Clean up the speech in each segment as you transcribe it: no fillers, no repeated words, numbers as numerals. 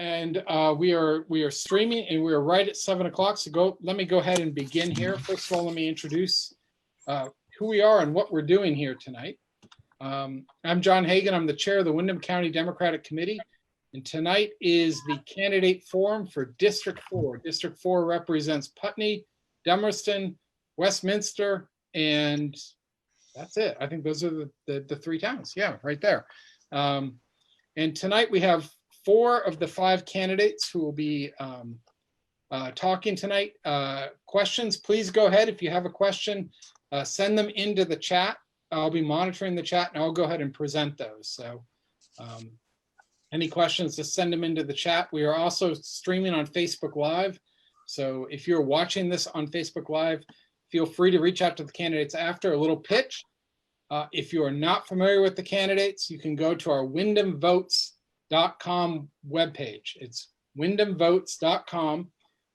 And we are streaming, and we're right at 7 o'clock. So let me go ahead and begin here. First of all, let me introduce who we are and what we're doing here tonight. I'm John Hagan. I'm the chair of the Windham County Democratic Committee. And tonight is the candidate forum for District 4. District 4 represents Putney, Dummerston, Westminster, and that's it. I think those are the three towns. Yeah, right there. And tonight we have 4 of the 5 candidates who will be talking tonight. Questions, please go ahead. If you have a question, send them into the chat. I'll be monitoring the chat, and I'll go ahead and present those. So any questions, just send them into the chat. We are also streaming on Facebook Live. So if you're watching this on Facebook Live, feel free to reach out to the candidates after. A little pitch. If you are not familiar with the candidates, you can go to our Windhamvotes.com webpage. It's Windhamvotes.com.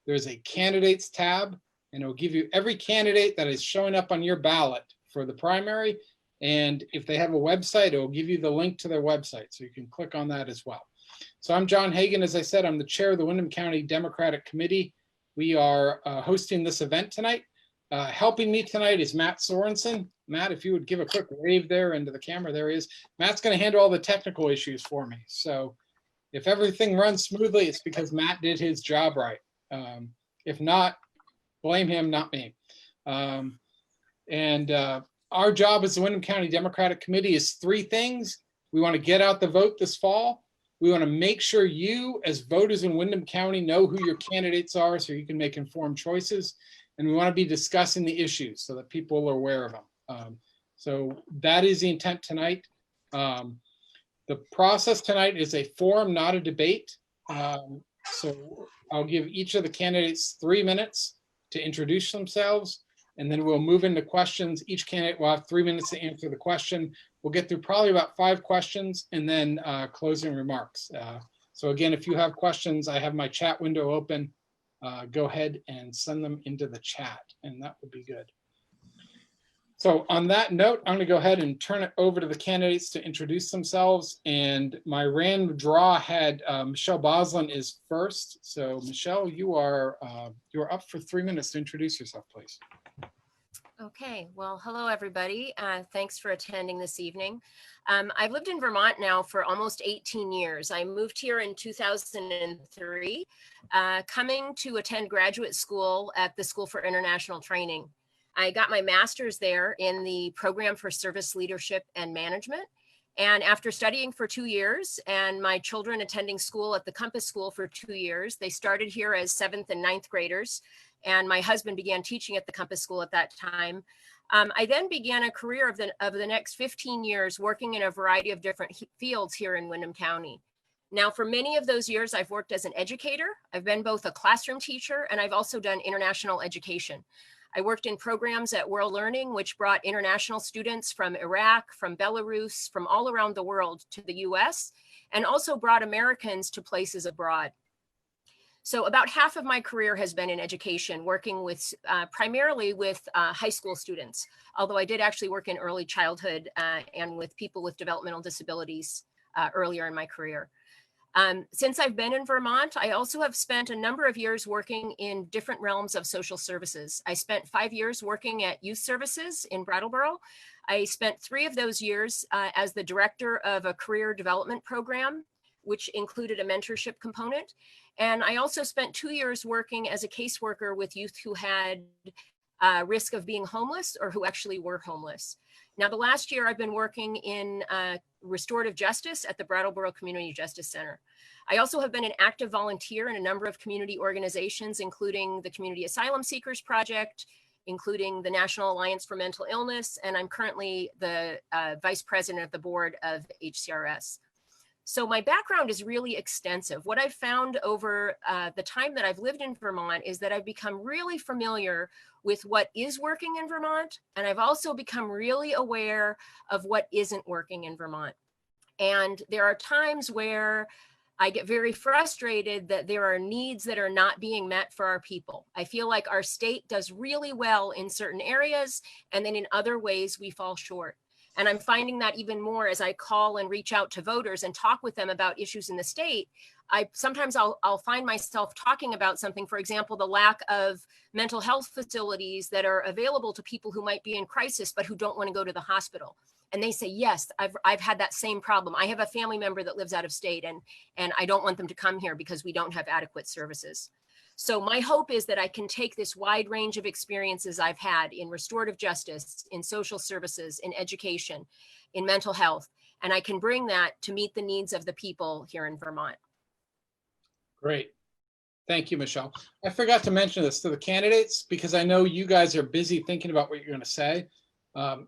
There's a candidates tab, and it will give you every candidate that is showing up on your ballot for the primary. And if they have a website, it will give you the link to their website. So you can click on that as well. So I'm John Hagan. As I said, I'm the chair of the Windham County Democratic Committee. We are hosting this event tonight. Helping me tonight is Matt Sorenson. Matt, if you would give a quick wave there into the camera, there he is. Matt's going to handle all the technical issues for me. So if everything runs smoothly, it's because Matt did his job right. If not, blame him, not me. Our job as the Windham County Democratic Committee is 3 things. We want to get out the vote this fall. We want to make sure you, as voters in Windham County, know who your candidates are so you can make informed choices. And we want to be discussing the issues so that people are aware of them. So that is the intent tonight. The process tonight is a forum, not a debate. So I'll give each of the candidates 3 minutes to introduce themselves, and then we'll move into questions. Each candidate will have 3 minutes to answer the question. We'll get through probably about 5 questions and then closing remarks. So again, if you have questions, I have my chat window open. Go ahead and send them into the chat, and that would be good. So on that note, I'm going to go ahead and turn it over to the candidates to introduce themselves. And my random draw had Michelle Boslin is first. So Michelle, you're up for 3 minutes to introduce yourself, please. Okay, well, hello, everybody. Thanks for attending this evening. I've lived in Vermont now for almost 18 years. I moved here in 2003, coming to attend graduate school at the School for International Training. I got my master's there in the Program for Service Leadership and Management. And after studying for 2 years and my children attending school at the Compass School for 2 years, they started here as 7th and 9th graders. And my husband began teaching at the Compass School at that time. I then began a career of the next 15 years working in a variety of different fields here in Windham County. Now, for many of those years, I've worked as an educator. I've been both a classroom teacher, and I've also done international education. I worked in programs at World Learning, which brought international students from Iraq, from Belarus, from all around the world to the US, and also brought Americans to places abroad. So about half of my career has been in education, working with primarily with high school students, although I did actually work in early childhood and with people with developmental disabilities earlier in my career. Since I've been in Vermont, I also have spent a number of years working in different realms of social services. I spent 5 years working at youth services in Brattleboro. I spent 3 of those years as the director of a career development program, which included a mentorship component. And I also spent 2 years working as a caseworker with youth who had risk of being homeless or who actually were homeless. Now, the last year I've been working in restorative justice at the Brattleboro Community Justice Center. I also have been an active volunteer in a number of community organizations, including the Community Asylum Seekers Project, including the National Alliance for Mental Illness, and I'm currently the vice president of the board of HCRS. So my background is really extensive. What I've found over the time that I've lived in Vermont is that I've become really familiar with what is working in Vermont, and I've also become really aware of what isn't working in Vermont. And there are times where I get very frustrated that there are needs that are not being met for our people. I feel like our state does really well in certain areas, and then in other ways we fall short. And I'm finding that even more as I call and reach out to voters and talk with them about issues in the state. Sometimes I'll find myself talking about something, for example, the lack of mental health facilities that are available to people who might be in crisis, but who don't want to go to the hospital. And they say, yes, I've had that same problem. I have a family member that lives out of state, and I don't want them to come here because we don't have adequate services. So my hope is that I can take this wide range of experiences I've had in restorative justice, in social services, in education, in mental health, and I can bring that to meet the needs of the people here in Vermont. Great. Thank you, Michelle. I forgot to mention this to the candidates because I know you guys are busy thinking about what you're going to say.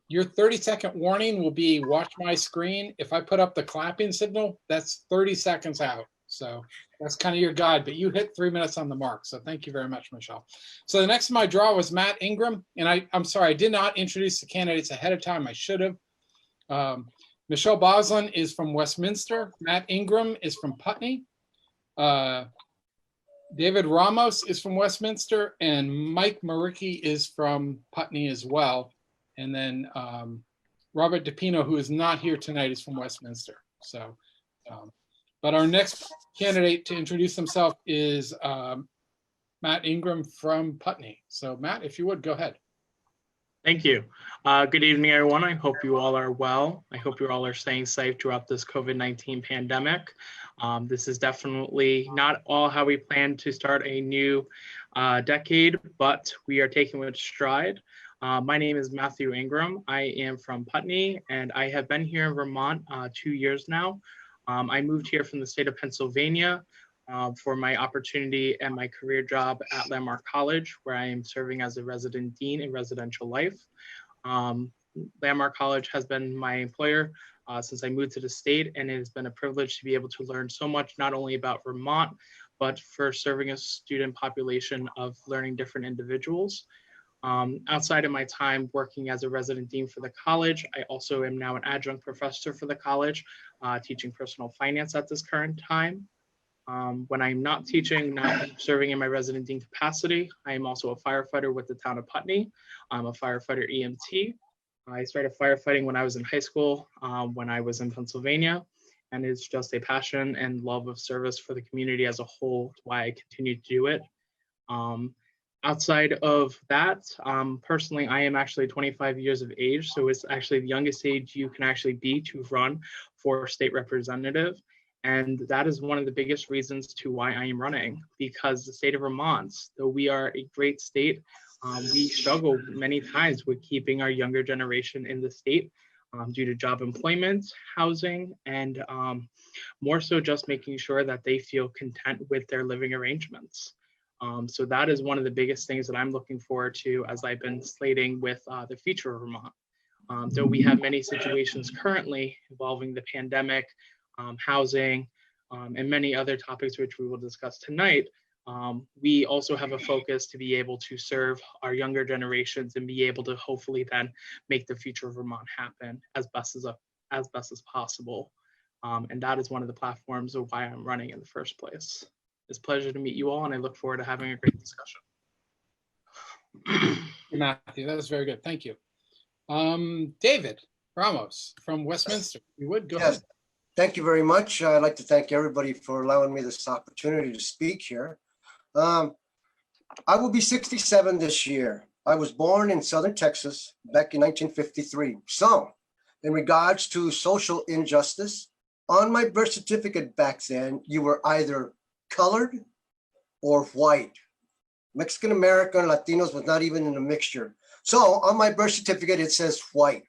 Your 30-second warning will be watch my screen. If I put up the clapping signal, that's 30 seconds out. So that's kind of your guide, but you hit 3 minutes on the mark. So thank you very much, Michelle. So the next in my draw was Matt Ingram. And I'm sorry, I did not introduce the candidates ahead of time. I should have. Michelle Boslin is from Westminster. Matt Ingram is from Putney. David Ramos is from Westminster, and Mike Maricki is from Putney as well. And then Robert DePino, who is not here tonight, is from Westminster. So, but our next candidate to introduce himself is Matt Ingram from Putney. So Matt, if you would, go ahead. Thank you. Good evening, everyone. I hope you all are well. I hope you all are staying safe throughout this COVID-19 pandemic. This is definitely not all how we plan to start a new decade, but we are taking it stride. My name is Mathew Ingram. I am from Putney, and I have been here in Vermont 2 years now. I moved here from the state of Pennsylvania for my opportunity and my career job at Landmark College, where I am serving as a resident dean in residential life. Landmark College has been my employer since I moved to the state, and it has been a privilege to be able to learn so much, not only about Vermont, but for serving a student population of learning different individuals. Outside of my time working as a resident dean for the college, I also am now an adjunct professor for the college, teaching personal finance at this current time. When I'm not teaching, not serving in my resident dean capacity, I am also a firefighter with the town of Putney. I'm a firefighter EMT. I started firefighting when I was in high school, when I was in Pennsylvania, and it's just a passion and love of service for the community as a whole, why I continue to do it. Outside of that, personally, I am actually 25 years of age, so it's actually the youngest age you can actually be to run for state representative. And that is one of the biggest reasons to why I am running, because the state of Vermont, though we are a great state, we struggle many times with keeping our younger generation in the state due to job employment, housing, and more so just making sure that they feel content with their living arrangements. So that is one of the biggest things that I'm looking forward to as I've been slating with the future of Vermont. Though we have many situations currently involving the pandemic, housing, and many other topics which we will discuss tonight, we also have a focus to be able to serve our younger generations and be able to hopefully then make the future of Vermont happen as best as possible. And that is one of the platforms of why I'm running in the first place. It's a pleasure to meet you all, and I look forward to having a great discussion. Matthew, that was very good. Thank you. David Ramos from Westminster, you would go ahead. Thank you very much. I'd like to thank everybody for allowing me this opportunity to speak here. I will be 67 this year. I was born in Southern Texas back in 1953. So in regards to social injustice, on my birth certificate back then, you were either colored or white. Mexican American, Latinos was not even in the mixture. So on my birth certificate, it says white.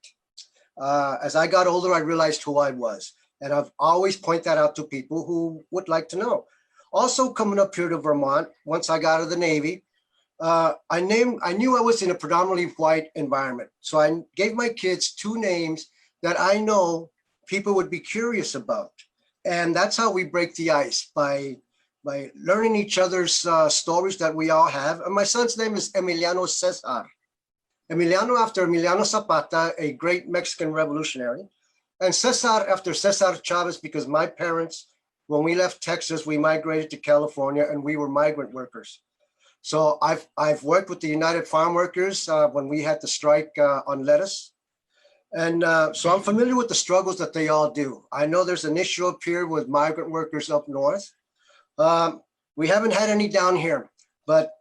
As I got older, I realized who I was. And I've always pointed that out to people who would like to know. Also coming up here to Vermont, once I got out of the Navy, I knew I was in a predominantly white environment. So I gave my kids two names that I know people would be curious about. And that's how we break the ice, by learning each other's stories that we all have. And my son's name is Emiliano Cesar. Emiliano after Emiliano Zapata, a great Mexican revolutionary. And Cesar after Cesar Chavez, because my parents, when we left Texas, we migrated to California and we were migrant workers. So I've worked with the United Farm Workers when we had to strike on lettuce. And so I'm familiar with the struggles that they all do. I know there's an issue up here with migrant workers up north. We haven't had any down here, but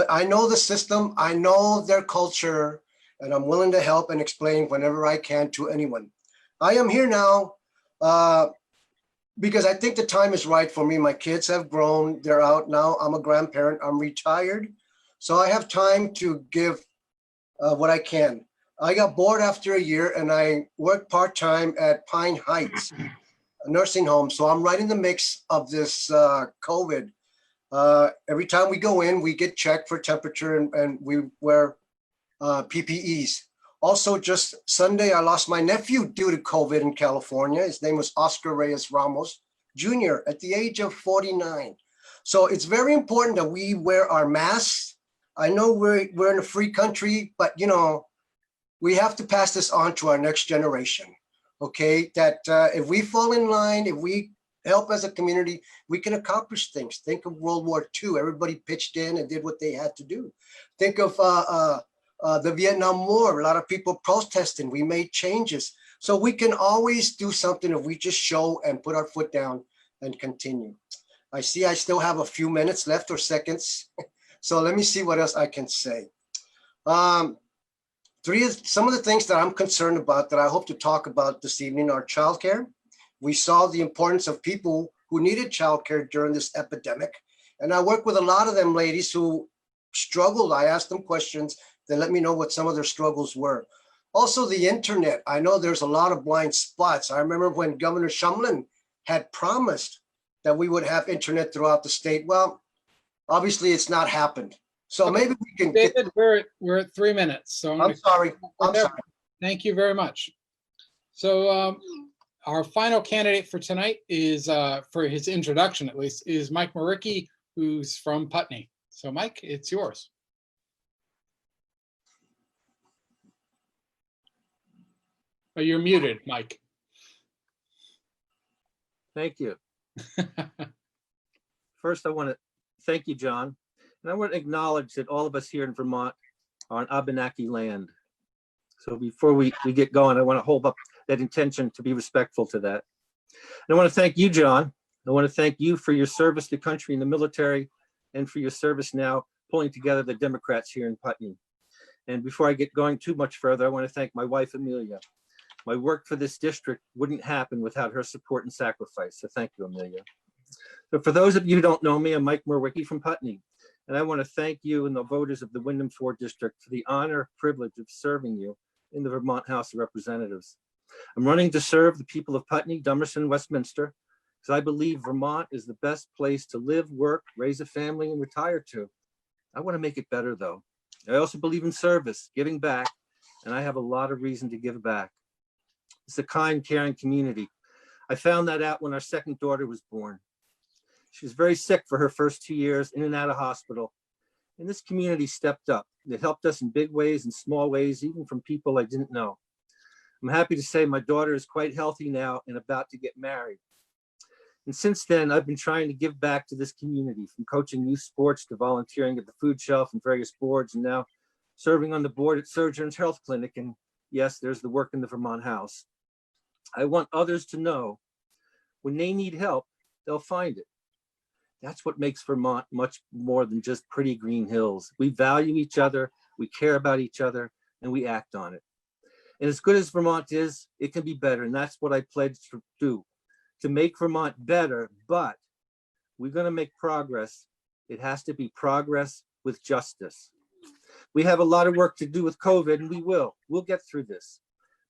I know the system, I know their culture, and I'm willing to help and explain whenever I can to anyone. I am here now because I think the time is right for me. My kids have grown, they're out now. I'm a grandparent, I'm retired. So I have time to give what I can. I got bored after a year and I worked part-time at Pine Heights, a nursing home. So I'm right in the mix of this COVID. Every time we go in, we get checked for temperature and we wear PPEs. Also, just Sunday, I lost my nephew due to COVID in California. His name was Oscar Reyes Ramos Jr. at the age of 49. So it's very important that we wear our masks. I know we're in a free country, but you know, we have to pass this on to our next generation. Okay, that if we fall in line, if we help as a community, we can accomplish things. Think of World War II. Everybody pitched in and did what they had to do. Think of the Vietnam War. A lot of people protesting. We made changes. So we can always do something if we just show and put our foot down and continue. I see I still have a few minutes left or seconds. So let me see what else I can say. Some of the things that I'm concerned about that I hope to talk about this evening are childcare. We saw the importance of people who needed childcare during this epidemic. And I work with a lot of them ladies who struggled. I asked them questions. They let me know what some of their struggles were. Also the internet. I know there's a lot of blind spots. I remember when Governor Shumlin had promised that we would have internet throughout the state. Well, obviously it's not happened. So maybe we can David, we're at 3 minutes. So I'm sorry. Thank you very much. So our final candidate for tonight is, for his introduction at least, is Mike Maricki, who's from Putney. So Mike, it's yours. Oh, you're muted, Mike. Thank you. First, I want to thank you, John. And I want to acknowledge that all of us here in Vermont are on Abenaki land. So before we get going, I want to hold up that intention to be respectful to that. And I want to thank you, John. I want to thank you for your service to country in the military and for your service now pulling together the Democrats here in Putney. And before I get going too much further, I want to thank my wife, Amelia. My work for this district wouldn't happen without her support and sacrifice. So thank you, Amelia. So for those of you who don't know me, I'm Mike Maricki from Putney. And I want to thank you and the voters of the Windham-4 district for the honor, privilege of serving you in the Vermont House of Representatives. I'm running to serve the people of Putney, Dummerston, Westminster, because I believe Vermont is the best place to live, work, raise a family, and retire to. I want to make it better, though. I also believe in service, giving back, and I have a lot of reason to give back. It's a kind, caring community. I found that out when our second daughter was born. She was very sick for her first 2 years, in and out of hospital. And this community stepped up. It helped us in big ways and small ways, even from people I didn't know. I'm happy to say my daughter is quite healthy now and about to get married. And since then, I've been trying to give back to this community, from coaching youth sports to volunteering at the food shelf and various boards, and now serving on the board at Surgeon's Health Clinic. And yes, there's the work in the Vermont House. I want others to know when they need help, they'll find it. That's what makes Vermont much more than just pretty green hills. We value each other, we care about each other, and we act on it. And as good as Vermont is, it can be better. And that's what I pledged to do, to make Vermont better. But we're going to make progress. It has to be progress with justice. We have a lot of work to do with COVID, and we will. We'll get through this.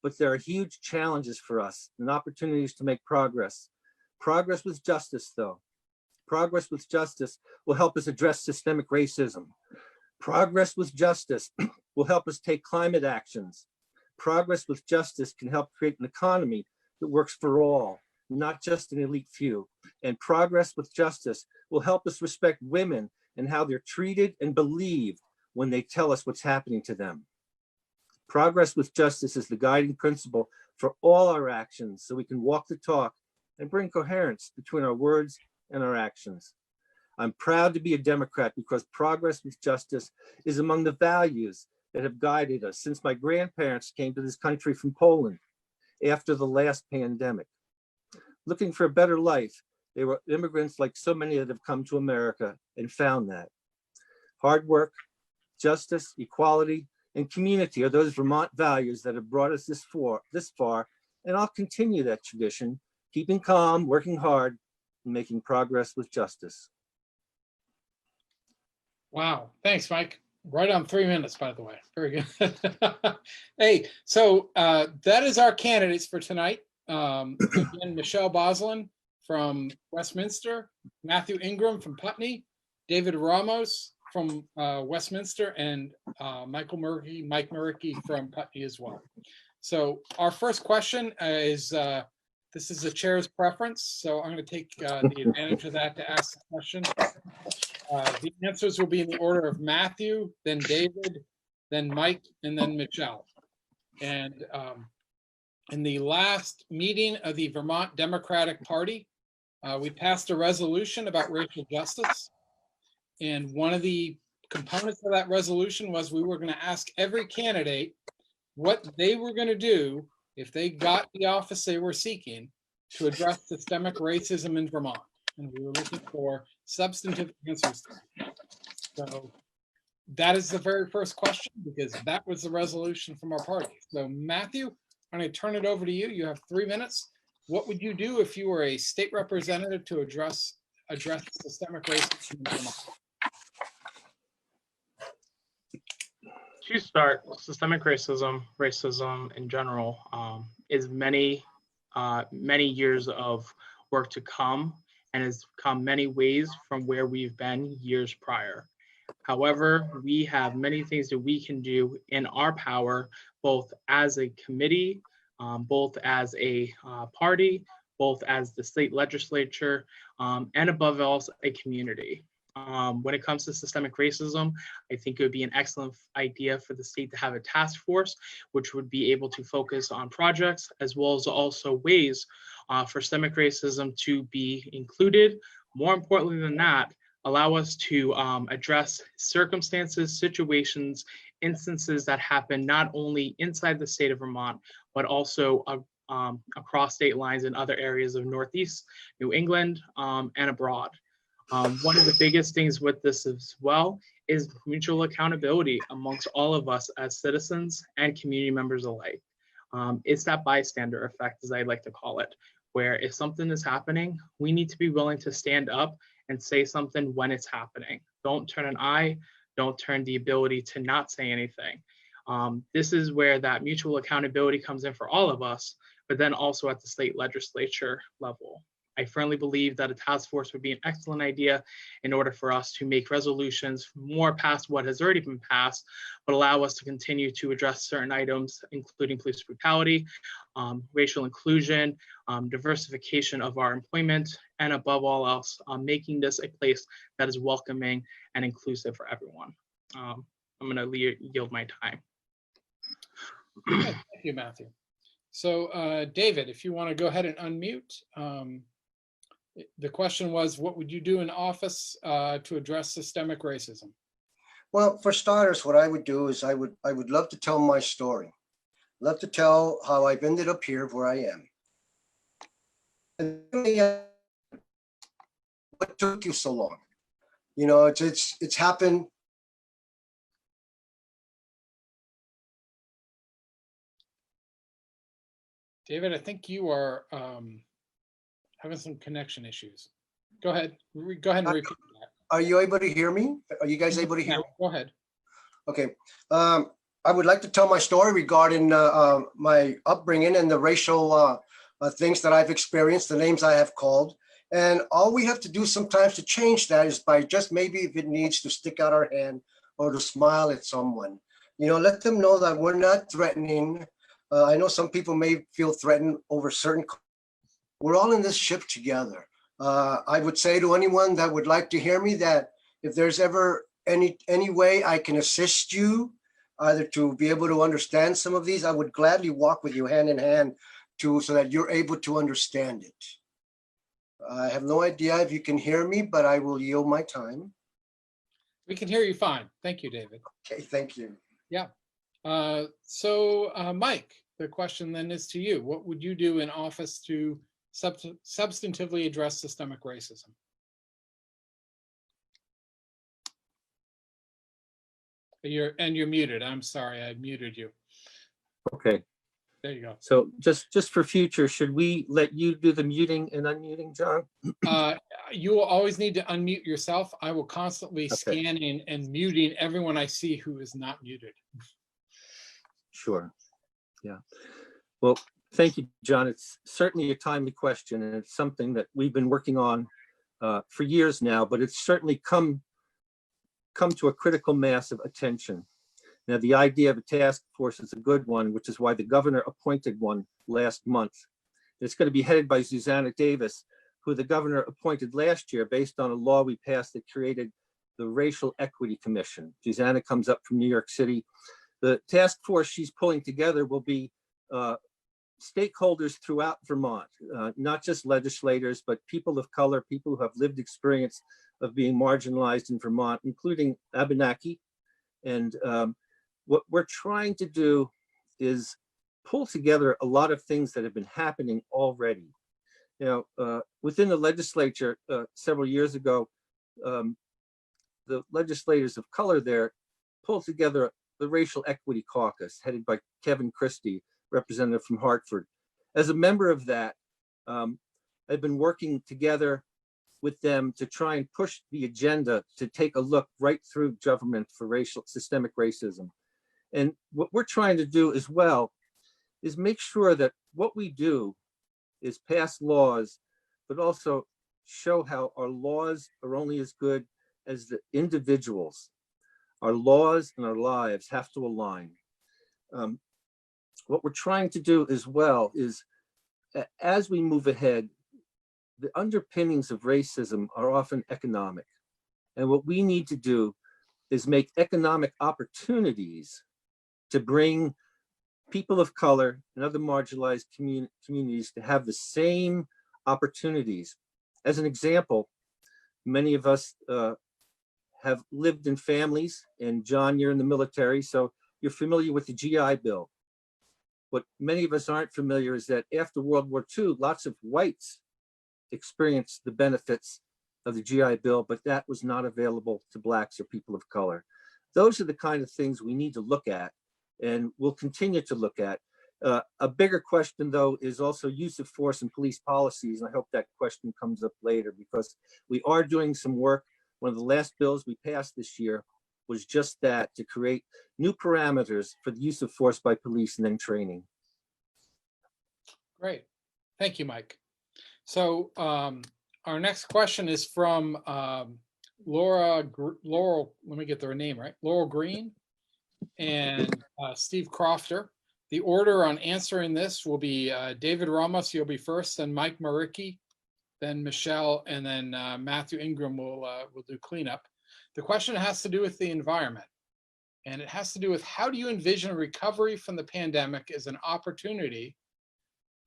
But there are huge challenges for us and opportunities to make progress. Progress with justice, though. Progress with justice will help us address systemic racism. Progress with justice will help us take climate actions. Progress with justice can help create an economy that works for all, not just an elite few. And progress with justice will help us respect women and how they're treated and believed when they tell us what's happening to them. Progress with justice is the guiding principle for all our actions, so we can walk the talk and bring coherence between our words and our actions. I'm proud to be a Democrat because progress with justice is among the values that have guided us since my grandparents came to this country from Poland after the last pandemic. Looking for a better life, they were immigrants like so many that have come to America and found that. Hard work, justice, equality, and community are those Vermont values that have brought us this far, and I'll continue that tradition, keeping calm, working hard, and making progress with justice. Wow, thanks, Mike. Right on 3 minutes, by the way. Very good. Hey, so that is our candidates for tonight. Again, Michelle Boslin from Westminster, Mathew Ingram from Putney, David Ramos from Westminster, and Mike Murky from Putney as well. So our first question is, this is the chair's preference, so I'm going to take the advantage of that to ask the question. The answers will be in the order of Matthew, then David, then Mike, and then Michelle. And in the last meeting of the Vermont Democratic Party, we passed a resolution about racial justice. And one of the components of that resolution was we were going to ask every candidate what they were going to do if they got the office they were seeking to address systemic racism in Vermont. And we were looking for substantive answers. So that is the very first question, because that was the resolution from our party. So Matthew, I'm going to turn it over to you. You have 3 minutes. What would you do if you were a state representative to address systemic racism in Vermont? To start, systemic racism in general, is many years of work to come, and has come many ways from where we've been years prior. However, we have many things that we can do in our power, both as a committee, both as a party, both as the state legislature, and above all, a community. When it comes to systemic racism, I think it would be an excellent idea for the state to have a task force, which would be able to focus on projects, as well as also ways for systemic racism to be included. More importantly than that, allow us to address circumstances, situations, instances that happen not only inside the state of Vermont, but also across state lines in other areas of Northeast, New England, and abroad. One of the biggest things with this as well is mutual accountability amongst all of us as citizens and community members alike. It's that bystander effect, as I like to call it, where if something is happening, we need to be willing to stand up and say something when it's happening. Don't turn an eye, don't turn the ability to not say anything. This is where that mutual accountability comes in for all of us, but then also at the state legislature level. I firmly believe that a task force would be an excellent idea in order for us to make resolutions more past what has already been passed, but allow us to continue to address certain items, including police brutality, racial inclusion, diversification of our employment, and above all else, making this a place that is welcoming and inclusive for everyone. I'm going to yield my time. Thank you, Matthew. So David, if you want to go ahead and unmute. The question was, what would you do in office to address systemic racism? Well, for starters, what I would do is I would love to tell my story. Love to tell how I've ended up here where I am. And what took you so long? You know, it's happened. David, I think you are having some connection issues. Go ahead. Go ahead and repeat that. Are you able to hear me? Are you guys able to hear me? Go ahead. Okay. I would like to tell my story regarding my upbringing and the racial things that I've experienced, the names I have called. And all we have to do sometimes to change that is by just maybe if it needs to stick out our hand or to smile at someone. You know, let them know that we're not threatening. I know some people may feel threatened over certain. We're all in this ship together. I would say to anyone that would like to hear me that if there's ever any way I can assist you, either to be able to understand some of these, I would gladly walk with you hand in hand so that you're able to understand it. I have no idea if you can hear me, but I will yield my time. We can hear you fine. Thank you, David. Okay, thank you. Yeah. Mike, the question then is to you. What would you do in office to substantively address systemic racism? You're muted. I'm sorry, I muted you. Okay, There you go. so just for future, should we let you do the muting and unmuting, John? You will always need to unmute yourself. I will constantly Okay. scanning and muting everyone I see who is not muted. Sure. Yeah. Well, thank you, John. It's certainly a timely question, and it's something that we've been working on for years now, but it's certainly come to a critical mass of attention. Now, the idea of a task force is a good one, which is why the governor appointed one last month. It's going to be headed by Susanna Davis, who the governor appointed last year based on a law we passed that created the Racial Equity Commission. Susanna comes up from New York City. The task force she's pulling together will be stakeholders throughout Vermont, not just legislators, but people of color, people who have lived experience of being marginalized in Vermont, including Abenaki. And what we're trying to do is pull together a lot of things that have been happening already. You know, within the legislature several years ago, the legislators of color there pulled together the Racial Equity Caucus, headed by Kevin Christie, representative from Hartford. As a member of that, I've been working together with them to try and push the agenda to take a look right through government for systemic racism. And what we're trying to do as well is make sure that what we do is pass laws, but also show how our laws are only as good as the individuals. Our laws and our lives have to align. What we're trying to do as well is, as we move ahead, the underpinnings of racism are often economic. And what we need to do is make economic opportunities to bring people of color and other marginalized communities to have the same opportunities. As an example, many of us have lived in families, and John, you're in the military, so you're familiar with the GI Bill. What many of us aren't familiar is that after World War II, lots of whites experienced the benefits of the GI Bill, but that was not available to Blacks or people of color. Those are the kind of things we need to look at, and we'll continue to look at. A bigger question, though, is also use of force and police policies, and I hope that question comes up later, because we are doing some work. One of the last bills we passed this year was just that, to create new parameters for the use of force by police and then training. Great. Thank you, Mike. So our next question is from Laurel, let me get their name right, Laurel Green and Steve Crofter. The order on answering this will be David Ramos, you'll be first, then Mike Maricki, then Michelle, and then Mathew Ingram will do cleanup. The question has to do with the environment, and it has to do with how do you envision recovery from the pandemic as an opportunity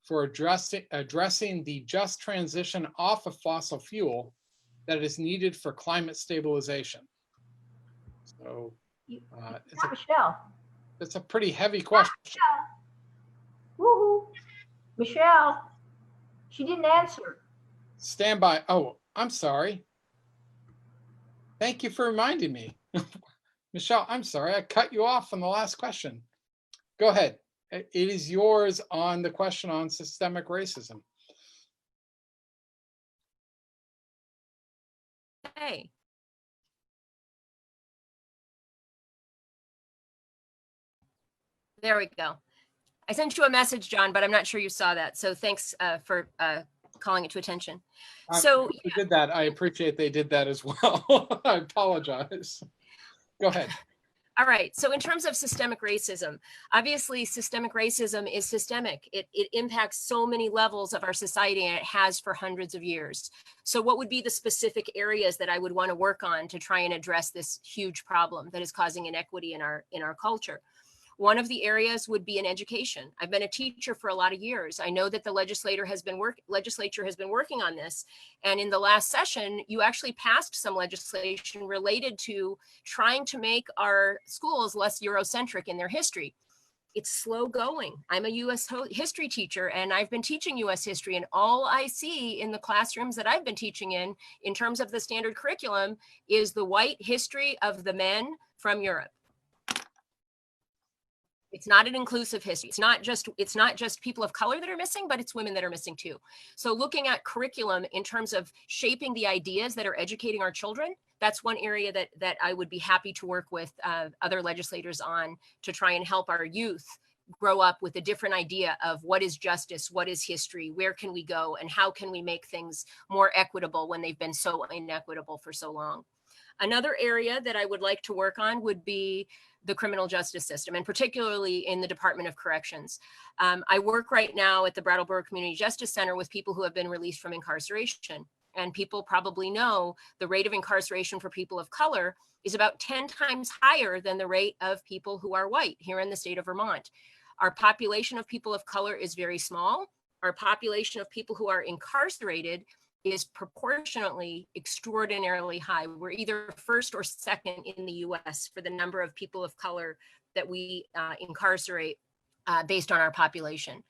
for addressing the just transition off of fossil fuel that is needed for climate stabilization. So it's a pretty heavy question. Woohoo! Michelle, she didn't answer. Stand by. Oh, I'm sorry. Thank you for reminding me. Michelle, I'm sorry. I cut you off on the last question. Go ahead. It is yours on the question on systemic racism. Hey. There we go. I sent you a message, John, but I'm not sure you saw that. So thanks for calling it to attention. So you did that. I appreciate they did that as well. I apologize. Go ahead. All right. So in terms of systemic racism, obviously systemic racism is systemic. It impacts so many levels of our society, and it has for hundreds of years. So what would be the specific areas that I would want to work on to try and address this huge problem that is causing inequity in our culture? One of the areas would be in education. I've been a teacher for a lot of years. I know that the legislature has been working on this. And in the last session, you actually passed some legislation related to trying to make our schools less Eurocentric in their history. It's slow going. I'm a US history teacher, and I've been teaching US history, and all I see in the classrooms that I've been teaching in terms of the standard curriculum, is the white history of the men from Europe. It's not an inclusive history. It's not just people of color that are missing, but it's women that are missing too. So looking at curriculum in terms of shaping the ideas that are educating our children, that's one area that I would be happy to work with other legislators on, to try and help our youth grow up with a different idea of what is justice, what is history, where can we go, and how can we make things more equitable when they've been so inequitable for so long. Another area that I would like to work on would be the criminal justice system, and particularly in the Department of Corrections. I work right now at the Brattleboro Community Justice Center with people who have been released from incarceration. And people probably know the rate of incarceration for people of color is about 10 times higher than the rate of people who are white here in the state of Vermont. Our population of people of color is very small. Our population of people who are incarcerated is proportionately extraordinarily high. We're either first or second in the US for the number of people of color that we incarcerate based on our population.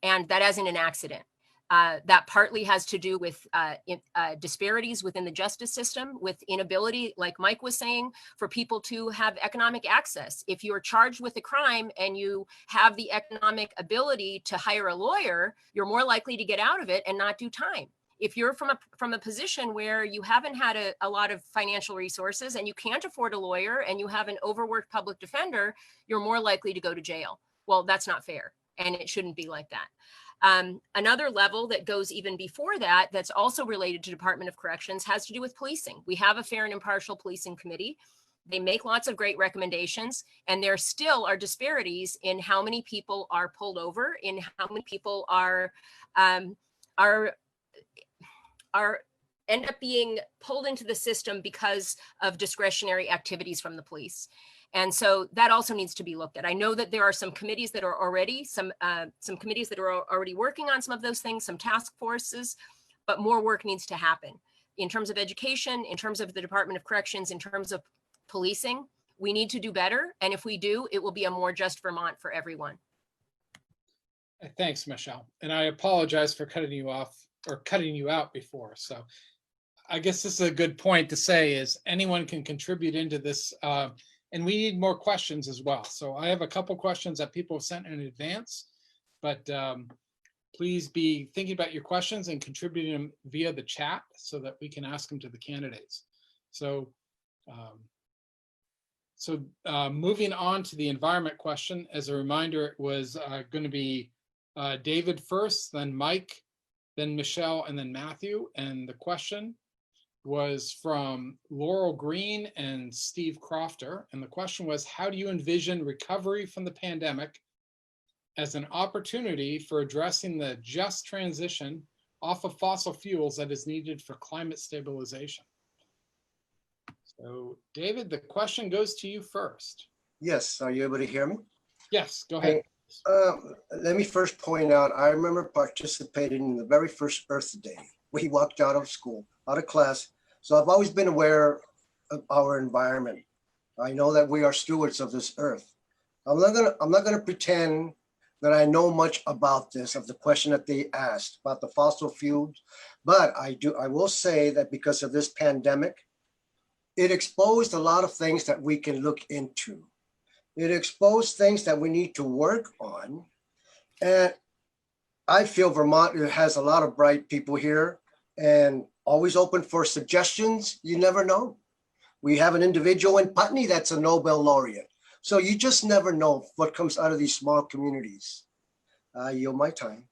And that isn't an accident. That partly has to do with disparities within the justice system, with inability, like Mike was saying, for people to have economic access. If you're charged with a crime and you have the economic ability to hire a lawyer, you're more likely to get out of it and not do time. If you're from a position where you haven't had a lot of financial resources and you can't afford a lawyer and you have an overworked public defender, you're more likely to go to jail. Well, that's not fair, and it shouldn't be like that. Another level that goes even before that, that's also related to Department of Corrections, has to do with policing. We have a fair and impartial policing committee. They make lots of great recommendations, and there still are disparities in how many people are pulled over, in how many people are end up being pulled into the system because of discretionary activities from the police. And so that also needs to be looked at. I know that there are some committees that are already, some committees that are already working on some of those things, some task forces, but more work needs to happen. In terms of education, in terms of the Department of Corrections, in terms of policing, we need to do better. And if we do, it will be a more just Vermont for everyone. Thanks, Michelle. And I apologize for cutting you off or cutting you out before. So I guess this is a good point to say is anyone can contribute into this. And we need more questions as well. So I have a couple questions that people have sent in advance, but please be thinking about your questions and contributing them via the chat so that we can ask them to the candidates. So, moving on to the environment question, as a reminder, it was going to be David first, then Mike, then Michelle, and then Matthew. And the question was from Laurel Green and Steve Crofter. And the question was, how do you envision recovery from the pandemic as an opportunity for addressing the just transition off of fossil fuels that is needed for climate stabilization? So David, the question goes to you first. Yes, are you able to hear me? Yes, go ahead. Let me first point out, I remember participating in the very first Earth Day. We walked out of school, out of class. So I've always been aware of our environment. I know that we are stewards of this earth. I'm not gonna pretend that I know much about this, of the question that they asked about the fossil fuels, but I will say that because of this pandemic, it exposed a lot of things that we can look into. It exposed things that we need to work on. And I feel Vermont has a lot of bright people here and always open for suggestions. You never know. We have an individual in Putney that's a Nobel laureate. So you just never know what comes out of these small communities. I yield my time.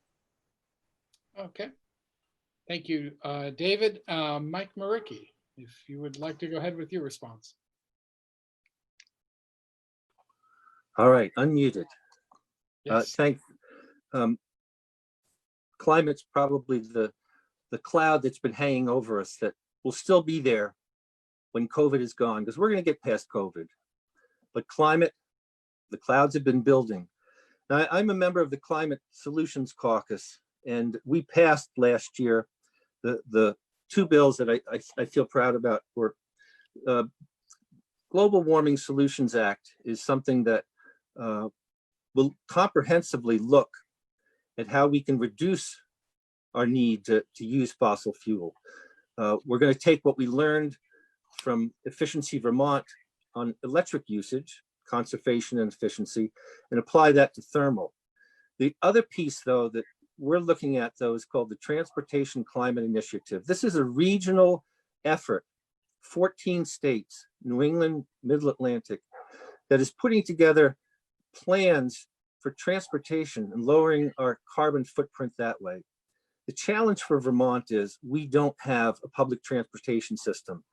Okay. Thank you, David. Mike Maricki, if you would like to go ahead with your response. All right, unmuted. Yes. Climate's probably the cloud that's been hanging over us that will still be there when COVID is gone, because we're going to get past COVID. But climate The clouds have been building. Now, I'm a member of the Climate Solutions Caucus, and we passed last year the two bills that I feel proud about. Were Global Warming Solutions Act is something that will comprehensively look at how we can reduce our need to use fossil fuel. We're going to take what we learned from Efficiency Vermont on electric usage, conservation and efficiency, and apply that to thermal. The other piece, though, that we're looking at, though, is called the Transportation Climate Initiative. This is a regional effort, 14 states, New England, Middle Atlantic, that is putting together plans for transportation and lowering our carbon footprint that way. The challenge for Vermont is we don't have a public transportation system.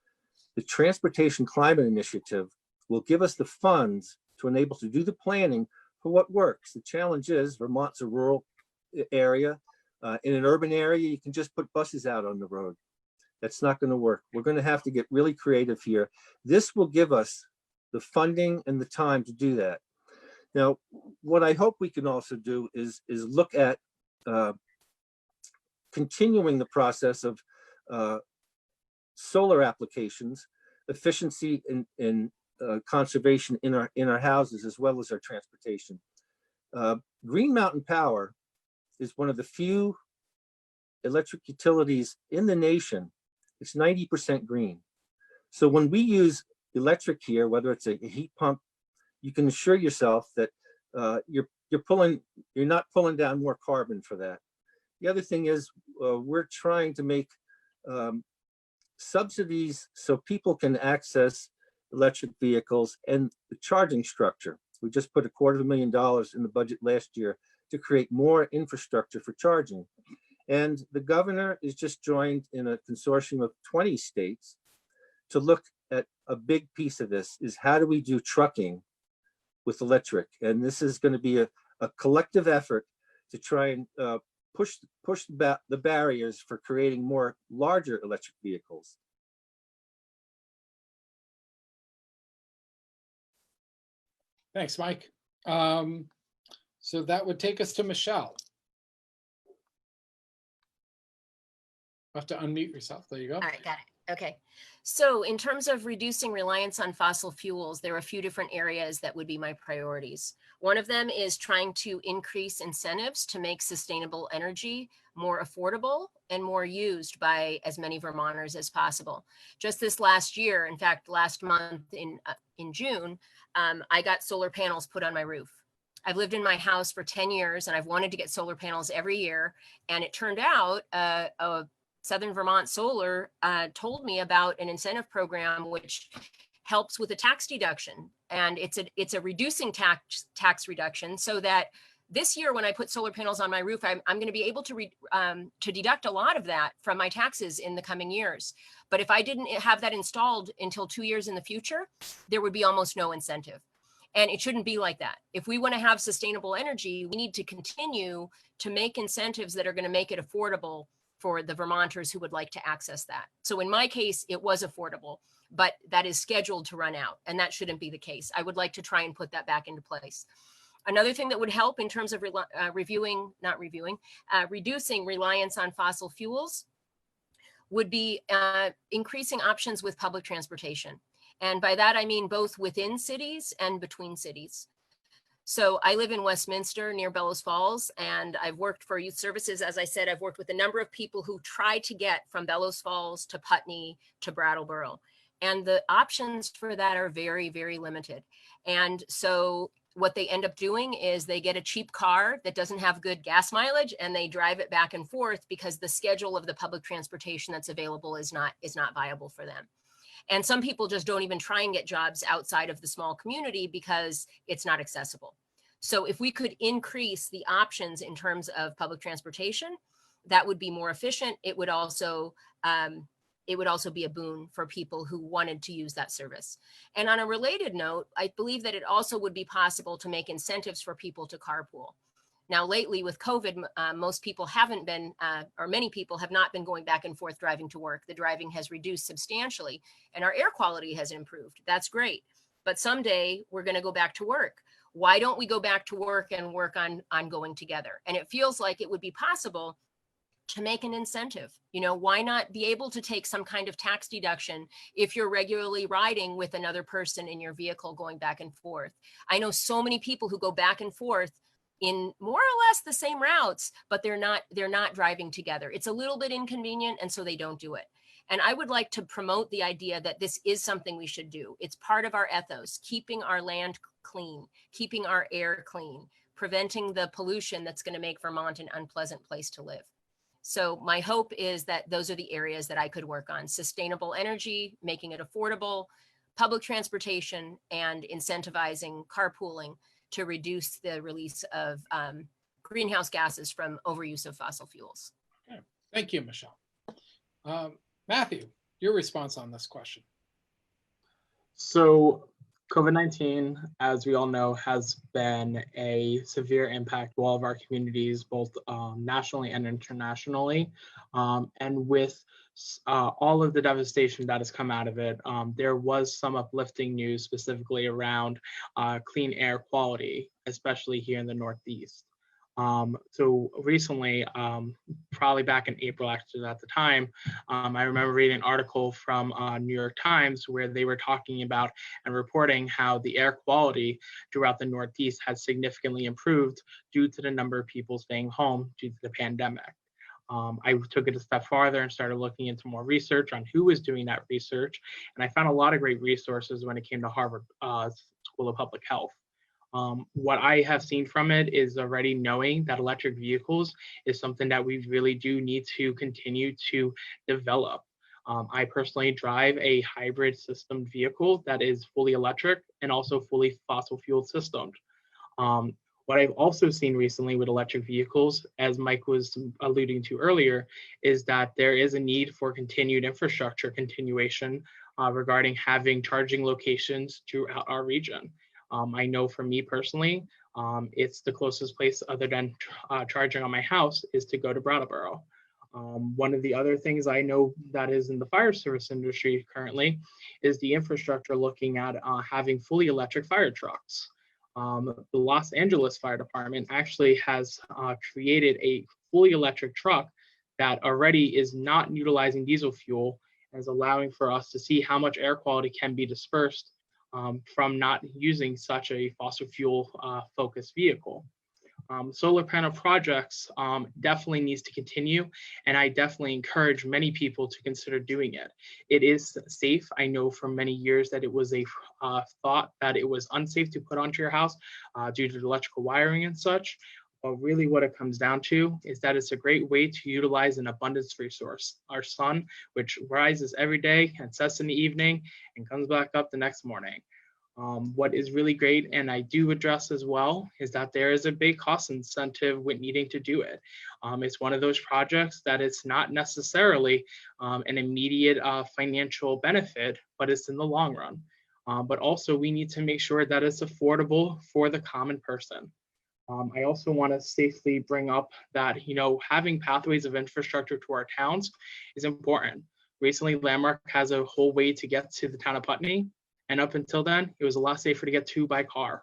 The Transportation Climate Initiative will give us the funds to enable to do the planning for what works. The challenge is Vermont's a rural area. In an urban area, you can just put buses out on the road. That's not going to work. We're going to have to get really creative here. This will give us the funding and the time to do that. Now, what I hope we can also do is look at continuing the process of solar applications, efficiency in conservation in our houses, as well as our transportation. Green Mountain Power is one of the few electric utilities in the nation. It's 90% green. So when we use electric here, whether it's a heat pump, you can assure yourself that you're not pulling down more carbon for that. The other thing is we're trying to make subsidies so people can access electric vehicles and the charging structure. We just put $250,000 in the budget last year to create more infrastructure for charging. And the governor is just joined in a consortium of 20 states to look at a big piece of this is how do we do trucking with electric? And this is going to be a collective effort to try and push the barriers for creating more larger electric vehicles. Thanks, Mike. So that would take us to Michelle. You have to unmute yourself. There you go. All right, got it. Okay. So in terms of reducing reliance on fossil fuels, there are a few different areas that would be my priorities. One of them is trying to increase incentives to make sustainable energy more affordable and more used by as many Vermonters as possible. Just this last year, in fact, last month in June, I got solar panels put on my roof. I've lived in my house for 10 years and I've wanted to get solar panels every year. And it turned out Southern Vermont Solar told me about an incentive program which helps with a tax deduction, and it's a reducing tax reduction, so that this year when I put solar panels on my roof, I'm going to be able to deduct a lot of that from my taxes in the coming years. But if I didn't have that installed until 2 years in the future, there would be almost no incentive. And it shouldn't be like that. If we want to have sustainable energy, we need to continue to make incentives that are going to make it affordable for the Vermonters who would like to access that. So in my case, it was affordable, but that is scheduled to run out, and that shouldn't be the case. I would like to try and put that back into place. Another thing that would help in terms of reducing reliance on fossil fuels would be increasing options with public transportation. And by that, I mean both within cities and between cities. So I live in Westminster near Bellows Falls, and I've worked for youth services. As I said, I've worked with a number of people who try to get from Bellows Falls to Putney to Brattleboro. And the options for that are very, very limited. And so what they end up doing is they get a cheap car that doesn't have good gas mileage, and they drive it back and forth because the schedule of the public transportation that's available is not viable for them. And some people just don't even try and get jobs outside of the small community because it's not accessible. So if we could increase the options in terms of public transportation, that would be more efficient. It would also be a boon for people who wanted to use that service. And on a related note, I believe that it also would be possible to make incentives for people to carpool. Now, lately with COVID, most people haven't been, or many people have not been going back and forth driving to work. The driving has reduced substantially and our air quality has improved. That's great. But someday we're going to go back to work. Why don't we go back to work and work on going together? And it feels like it would be possible to make an incentive. Why not be able to take some kind of tax deduction if you're regularly riding with another person in your vehicle going back and forth? I know so many people who go back and forth in more or less the same routes, but they're not driving together. It's a little bit inconvenient, and so they don't do it. And I would like to promote the idea that this is something we should do. It's part of our ethos, keeping our land clean, keeping our air clean, preventing the pollution that's going to make Vermont an unpleasant place to live. So my hope is that those are the areas that I could work on: sustainable energy, making it affordable, public transportation, and incentivizing carpooling to reduce the release of greenhouse gases from overuse of fossil fuels. Okay. Thank you, Michelle. Matthew, your response on this question. So COVID-19, as we all know, has been a severe impact to all of our communities, both nationally and internationally. And with all of the devastation that has come out of it, there was some uplifting news specifically around clean air quality, especially here in the Northeast. So recently, probably back in April, actually at the time, I remember reading an article from New York Times where they were talking about and reporting how the air quality throughout the Northeast had significantly improved due to the number of people staying home due to the pandemic. I took it a step farther and started looking into more research on who was doing that research, and I found a lot of great resources when it came to Harvard School of Public Health. What I have seen from it is already knowing that electric vehicles is something that we really do need to continue to develop. I personally drive a hybrid system vehicle that is fully electric and also fully fossil fuel systemed. What I've also seen recently with electric vehicles, as Mike was alluding to earlier, is that there is a need for continued infrastructure continuation regarding having charging locations throughout our region. I know for me personally, it's the closest place other than charging on my house is to go to Brattleboro. One of the other things I know that is in the fire service industry currently is the infrastructure looking at having fully electric fire trucks. The Los Angeles Fire Department actually has created a fully electric truck that already is not utilizing diesel fuel and is allowing for us to see how much air quality can be dispersed from not using such a fossil fuel focused vehicle. Solar panel projects definitely needs to continue, and I definitely encourage many people to consider doing it. It is safe. I know for many years that it was a thought that it was unsafe to put onto your house due to the electrical wiring and such. But really what it comes down to is that it's a great way to utilize an abundance resource, our sun, which rises every day and sets in the evening and comes back up the next morning. What is really great, and I do address as well, is that there is a big cost incentive with needing to do it. It's one of those projects that it's not necessarily an immediate financial benefit, but it's in the long run. But also we need to make sure that it's affordable for the common person. I also want to safely bring up that, having pathways of infrastructure to our towns is important. Recently, Landmark has a whole way to get to the town of Putney. And up until then, it was a lot safer to get to by car.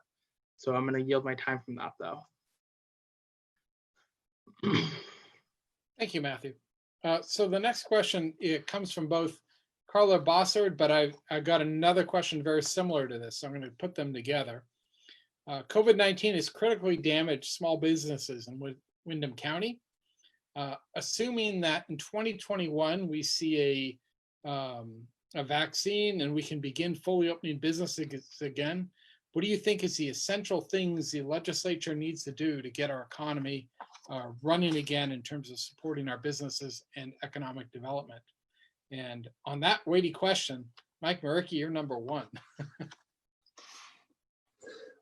So I'm going to yield my time from that, though. Thank you, Matthew. So the next question, it comes from both Carla Bossard, but I've got another question very similar to this. So I'm going to put them together. COVID-19 has critically damaged small businesses in Windham County. Assuming that in 2021 we see a vaccine and we can begin fully opening businesses again, what do you think is the essential things the legislature needs to do to get our economy running again in terms of supporting our businesses and economic development? And on that weighty question, Mike Maricki, you're number one.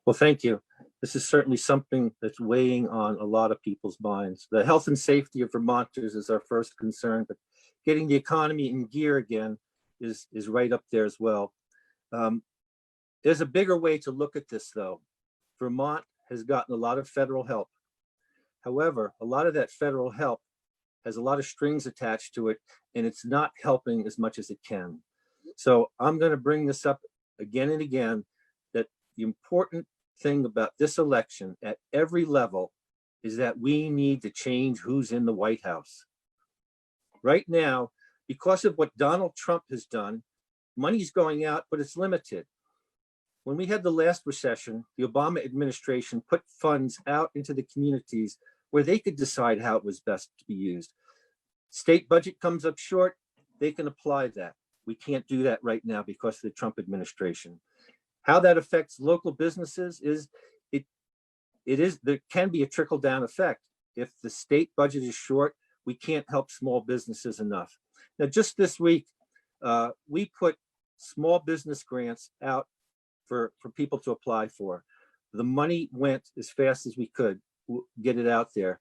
Well, thank you. This is certainly something that's weighing on a lot of people's minds. The health and safety of Vermonters is our first concern, but getting the economy in gear again is right up there as well. There's a bigger way to look at this, though. Vermont has gotten a lot of federal help. However, a lot of that federal help has a lot of strings attached to it, and it's not helping as much as it can. So I'm going to bring this up again and again, that the important thing about this election at every level is that we need to change who's in the White House. Right now, because of what Donald Trump has done, money's going out, but it's limited. When we had the last recession, the Obama administration put funds out into the communities where they could decide how it was best to be used. State budget comes up short, they can apply that. We can't do that right now because of the Trump administration. How that affects local businesses is there can be a trickle-down effect. If the state budget is short, we can't help small businesses enough. Now, just this week, we put small business grants out for people to apply for. The money went as fast as we could get it out there.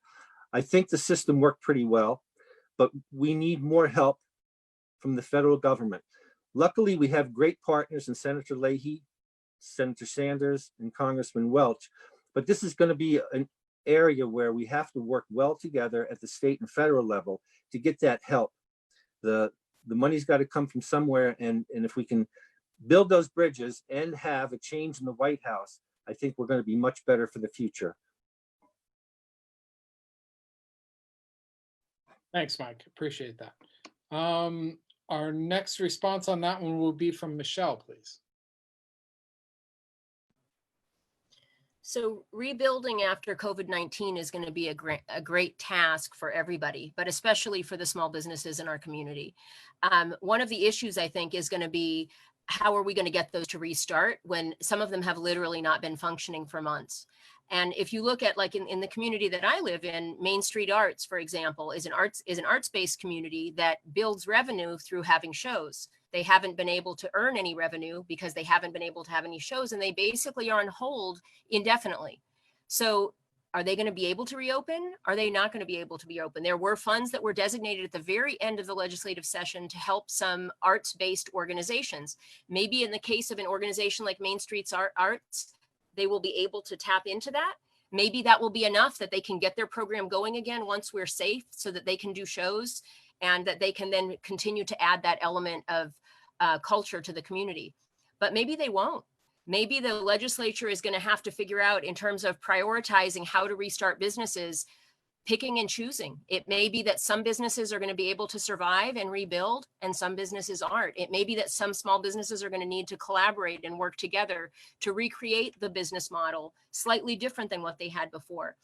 I think the system worked pretty well, but we need more help from the federal government. Luckily, we have great partners in Senator Leahy, Senator Sanders, and Congressman Welch, but this is going to be an area where we have to work well together at the state and federal level to get that help. The money's got to come from somewhere, and if we can build those bridges and have a change in the White House, I think we're going to be much better for the future. Thanks, Mike. Appreciate that. Our next response on that one will be from Michelle, please. So rebuilding after COVID-19 is going to be a great task for everybody, but especially for the small businesses in our community. One of the issues, I think, is going to be how are we going to get those to restart when some of them have literally not been functioning for months. And if you look at, like, in the community that I live in, Main Street Arts, for example, is an arts-based community that builds revenue through having shows. They haven't been able to earn any revenue because they haven't been able to have any shows, and they basically are on hold indefinitely. So are they going to be able to reopen? Are they not going to be able to be open? There were funds that were designated at the very end of the legislative session to help some arts-based organizations. Maybe in the case of an organization like Main Street's Arts, they will be able to tap into that. Maybe that will be enough that they can get their program going again once we're safe, so that they can do shows and that they can then continue to add that element of culture to the community. But maybe they won't. Maybe the legislature is going to have to figure out, in terms of prioritizing how to restart businesses, picking and choosing. It may be that some businesses are going to be able to survive and rebuild, and some businesses aren't. It may be that some small businesses are going to need to collaborate and work together to recreate the business model slightly different than what they had before.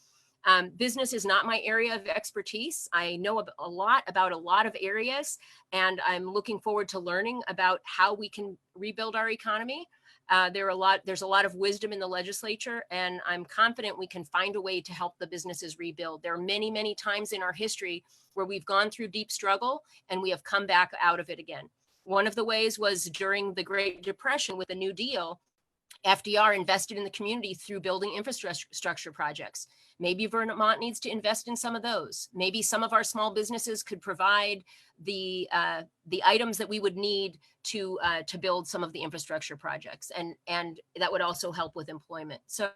Business is not my area of expertise. I know a lot about a lot of areas, and I'm looking forward to learning about how we can rebuild our economy. There's a lot of wisdom in the legislature, and I'm confident we can find a way to help the businesses rebuild. There are many, many times in our history where we've gone through deep struggle and we have come back out of it again. One of the ways was during the Great Depression with the New Deal. FDR invested in the community through building infrastructure projects. Maybe Vermont needs to invest in some of those. Maybe some of our small businesses could provide the items that we would need to build some of the infrastructure projects, and that would also help with employment. So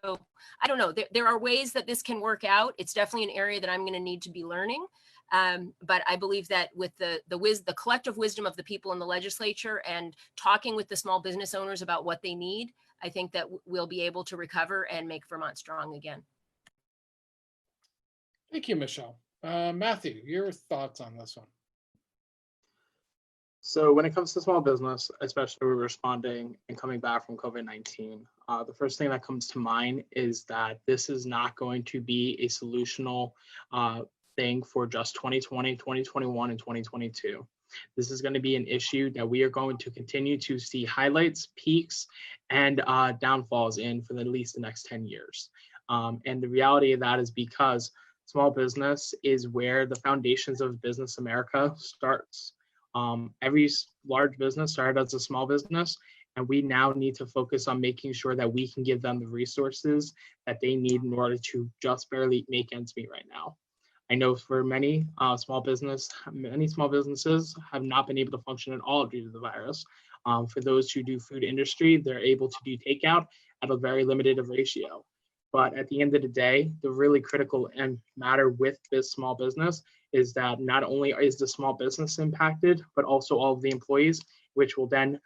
I don't know. There are ways that this can work out. It's definitely an area that I'm going to need to be learning. But I believe that with the collective wisdom of the people in the legislature and talking with the small business owners about what they need, I think that we'll be able to recover and make Vermont strong again. Thank you, Michelle. Matthew, your thoughts on this one? So when it comes to small business, especially responding and coming back from COVID-19, the first thing that comes to mind is that this is not going to be a solutional thing for just 2020, 2021, and 2022. This is going to be an issue that we are going to continue to see highlights, peaks, and downfalls in for at least the next 10 years. And the reality of that is because small business is where the foundations of business America starts. Every large business started as a small business, and we now need to focus on making sure that we can give them the resources that they need in order to just barely make ends meet right now. I know for many small businesses have not been able to function at all due to the virus. For those who do food industry, they're able to do takeout at a very limited ratio. But at the end of the day, the really critical and matter with this small business is that not only is the small business impacted, but also all of the employees, which will then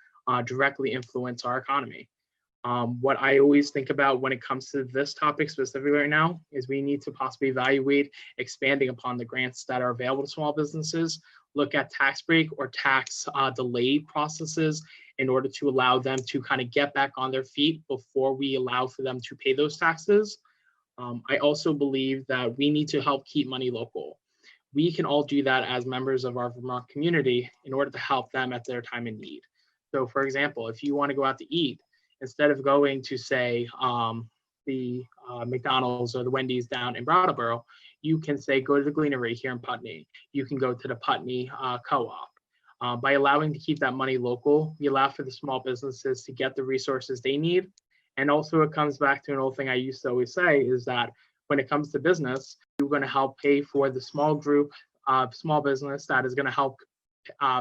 directly influence our economy. What I always think about when it comes to this topic specifically right now is we need to possibly evaluate expanding upon the grants that are available to small businesses, look at tax break or tax delayed processes in order to allow them to kind of get back on their feet before we allow for them to pay those taxes. I also believe that we need to help keep money local. We can all do that as members of our Vermont community in order to help them at their time in need. So for example, if you want to go out to eat, instead of going to say the McDonald's or the Wendy's down in Brattleboro, you can say go to the Greenery here in Putney. You can go to the Putney co-op. By allowing to keep that money local, we allow for the small businesses to get the resources they need. And also it comes back to an old thing I used to always say is that when it comes to business, you're going to help pay for the small group, small business that is going to help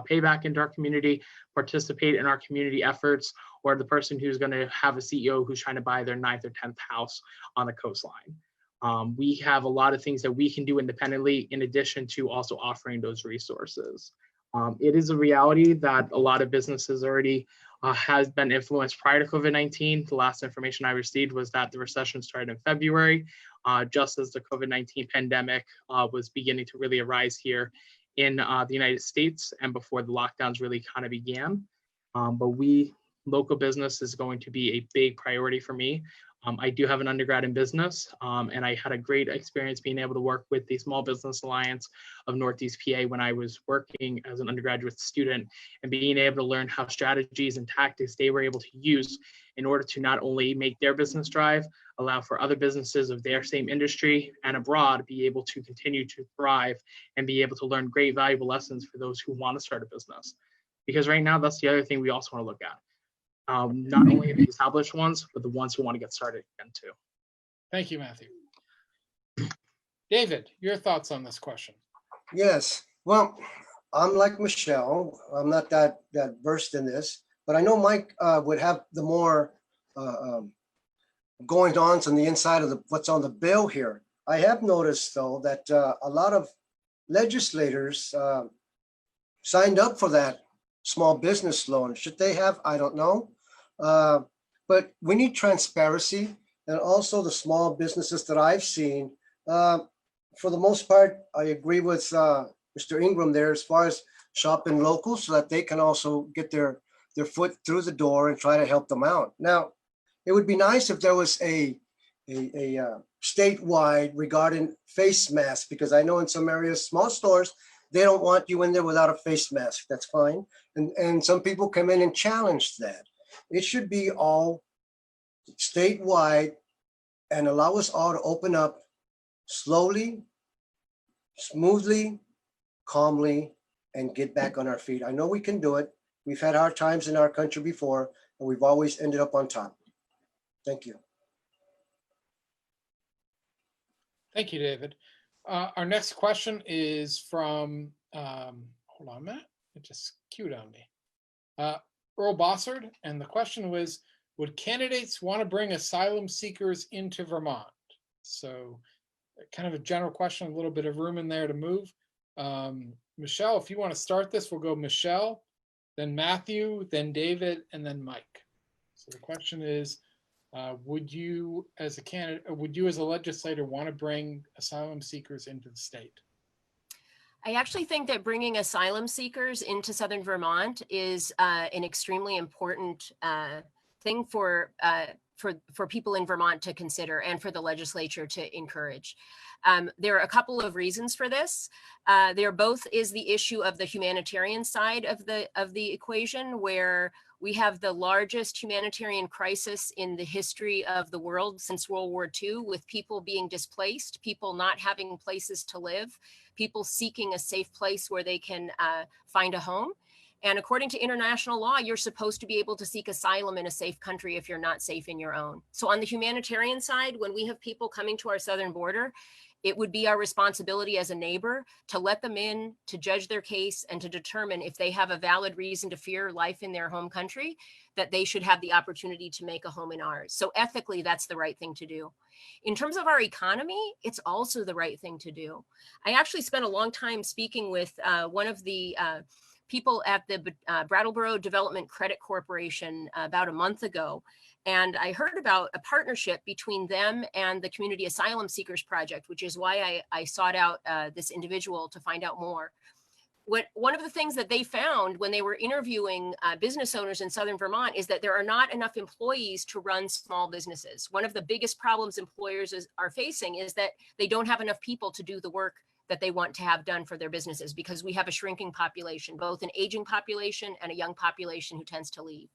pay back into our community, participate in our community efforts, or the person who's going to have a CEO who's trying to buy their 9th or 10th house on the coastline. We have a lot of things that we can do independently in addition to also offering those resources. It is a reality that a lot of businesses already has been influenced prior to COVID-19. The last information I received was that the recession started in February, just as the COVID-19 pandemic was beginning to really arise here in the United States and before the lockdowns really kind of began. But local business is going to be a big priority for me. I do have an undergrad in business, and I had a great experience being able to work with the Small Business Alliance of Northeast PA when I was working as an undergraduate student, and being able to learn how strategies and tactics they were able to use in order to not only make their business thrive, allow for other businesses of their same industry and abroad be able to continue to thrive and be able to learn great valuable lessons for those who want to start a business. Because right now, that's the other thing we also want to look at. Not only the established ones, but the ones who want to get started again too. Thank you, Matthew. David, your thoughts on this question? Yes, well, I'm like Michelle. I'm not that versed in this, but I know Mike would have the more going ons on the inside of what's on the bill here. I have noticed though that a lot of legislators signed up for that small business loan. Should they have? I don't know. But we need transparency, and also the small businesses that I've seen. For the most part, I agree with Mr. Ingram there as far as shopping local so that they can also get their foot through the door and try to help them out. Now, it would be nice if there was a statewide regarding face masks, because I know in some areas, small stores, they don't want you in there without a face mask. That's fine. And some people come in and challenge that. It should be all statewide and allow us all to open up slowly, smoothly, calmly, and get back on our feet. I know we can do it. We've had hard times in our country before, and we've always ended up on top. Thank you. Thank you, David. Our next question is from, hold on a minute, it just queued on me. Earl Bossard, and the question was, would candidates want to bring asylum seekers into Vermont? So kind of a general question, a little bit of room in there to move. Michelle, if you want to start this, we'll go Michelle, then Matthew, then David, and then Mike. So the question is, would you as a candidate, would you as a legislator want to bring asylum seekers into the state? I actually think that bringing asylum seekers into Southern Vermont is an extremely important thing for people in Vermont to consider and for the legislature to encourage. There are a couple of reasons for this. There both is the issue of the humanitarian side of the equation, where we have the largest humanitarian crisis in the history of the world since World War II, with people being displaced, people not having places to live, people seeking a safe place where they can find a home. And according to international law, you're supposed to be able to seek asylum in a safe country if you're not safe in your own. So on the humanitarian side, when we have people coming to our southern border, it would be our responsibility as a neighbor to let them in, to judge their case, and to determine if they have a valid reason to fear life in their home country, that they should have the opportunity to make a home in ours. So ethically, that's the right thing to do. In terms of our economy, it's also the right thing to do. I actually spent a long time speaking with one of the people at the Brattleboro Development Credit Corporation about a month ago, and I heard about a partnership between them and the Community Asylum Seekers Project, which is why I sought out this individual to find out more. One of the things that they found when they were interviewing business owners in Southern Vermont is that there are not enough employees to run small businesses. One of the biggest problems employers are facing is that they don't have enough people to do the work that they want to have done for their businesses, because we have a shrinking population, both an aging population and a young population who tends to leave.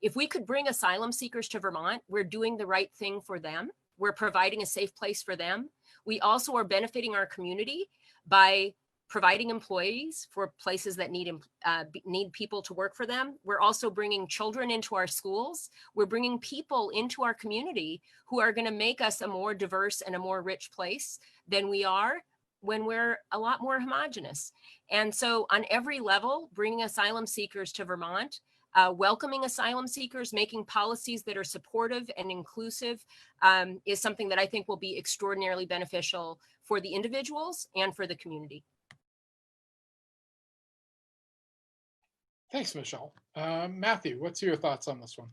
If we could bring asylum seekers to Vermont, we're doing the right thing for them. We're providing a safe place for them. We also are benefiting our community by providing employees for places that need people to work for them. We're also bringing children into our schools. We're bringing people into our community who are going to make us a more diverse and a more rich place than we are when we're a lot more homogenous. And so on every level, bringing asylum seekers to Vermont, welcoming asylum seekers, making policies that are supportive and inclusive is something that I think will be extraordinarily beneficial for the individuals and for the community. Thanks, Michelle. Matthew, what's your thoughts on this one?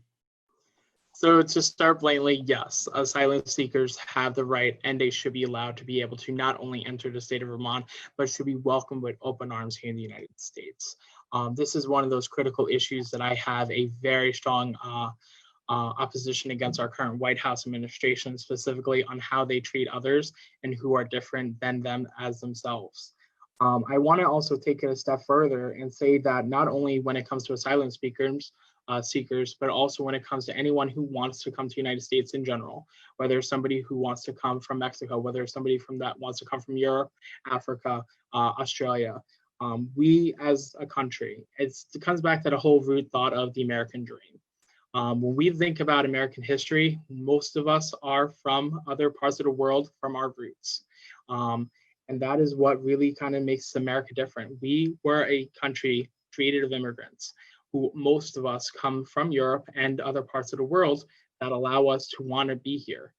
So to start blatantly, yes, asylum seekers have the right and they should be allowed to be able to not only enter the state of Vermont, but should be welcomed with open arms here in the United States. This is one of those critical issues that I have a very strong opposition against our current White House administration, specifically on how they treat others and who are different than them as themselves. I want to also take it a step further and say that not only when it comes to asylum seekers, but also when it comes to anyone who wants to come to the United States in general, whether it's somebody who wants to come from Mexico, whether it's somebody that wants to come from Europe, Africa, Australia. We as a country, it comes back to the whole root thought of the American dream. When we think about American history, most of us are from other parts of the world from our roots. And that is what really kind of makes America different. We were a country created of immigrants, who most of us come from Europe and other parts of the world that allow us to want to be here.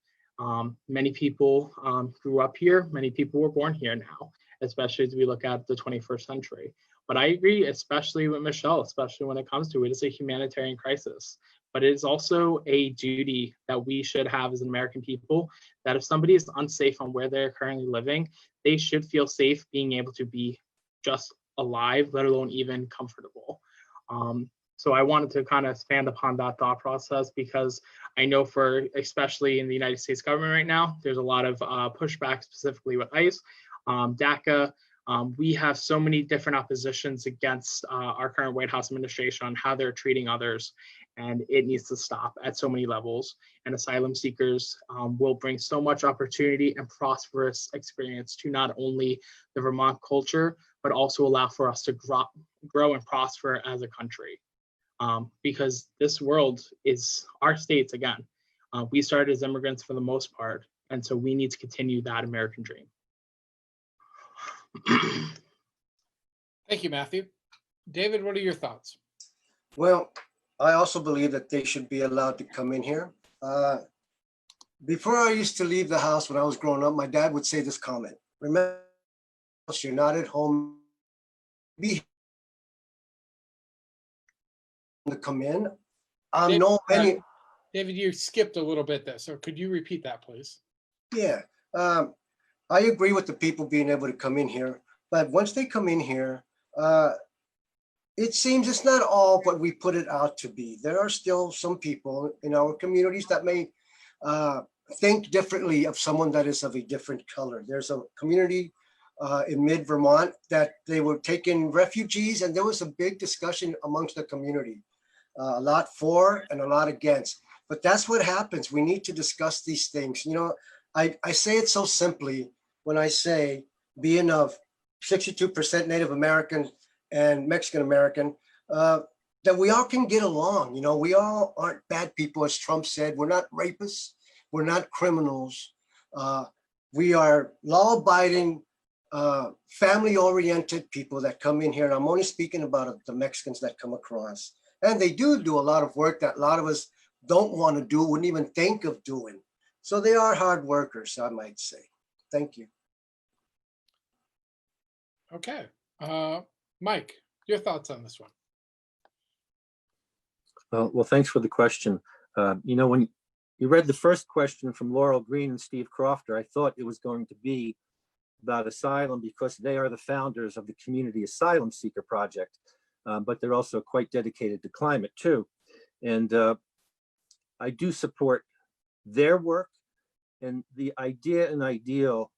Many people grew up here, many people were born here now, especially as we look at the 21st century. But I agree, especially with Michelle, especially when it comes to it, it's a humanitarian crisis. But it is also a duty that we should have as an American people, that if somebody is unsafe on where they're currently living, they should feel safe being able to be just alive, let alone even comfortable. So I wanted to kind of expand upon that thought process, because I know especially in the United States government right now, there's a lot of pushback specifically with ICE, DACA. We have so many different oppositions against our current White House administration on how they're treating others, and it needs to stop at so many levels. And asylum seekers will bring so much opportunity and prosperous experience to not only the Vermont culture, but also allow for us to grow and prosper as a country. Because this world is our states again. We started as immigrants for the most part, and so we need to continue that American dream. Thank you, Matthew. David, what are your thoughts? Well, I also believe that they should be allowed to come in here. Before I used to leave the house when I was growing up, my dad would say this comment: remember, you're not at home, be to come in. David, you skipped a little bit there, so could you repeat that, please? Yeah, I agree with the people being able to come in here, but once they come in here, it seems it's not all what we put it out to be. There are still some people in our communities that may think differently of someone that is of a different color. There's a community in mid-Vermont that they were taking refugees, and there was a big discussion amongst the community, a lot for and a lot against. But that's what happens. We need to discuss these things. You know, I say it so simply when I say, being of 62% Native American and Mexican American, that we all can get along. You know, we all aren't bad people, as Trump said. We're not rapists. We're not criminals. We are law-abiding, family-oriented people that come in here. And I'm only speaking about the Mexicans that come across. And they do a lot of work that a lot of us don't want to do, wouldn't even think of doing. So they are hard workers, I might say. Thank you. Okay. Mike, Your thoughts on this one? Well, thanks for the question. When you read the first question from Laurel Green and Steve Crofter, I thought it was going to be about asylum because they are the founders of the Community Asylum Seeker Project, but they're also quite dedicated to climate too. And I do support their work and the idea and ideal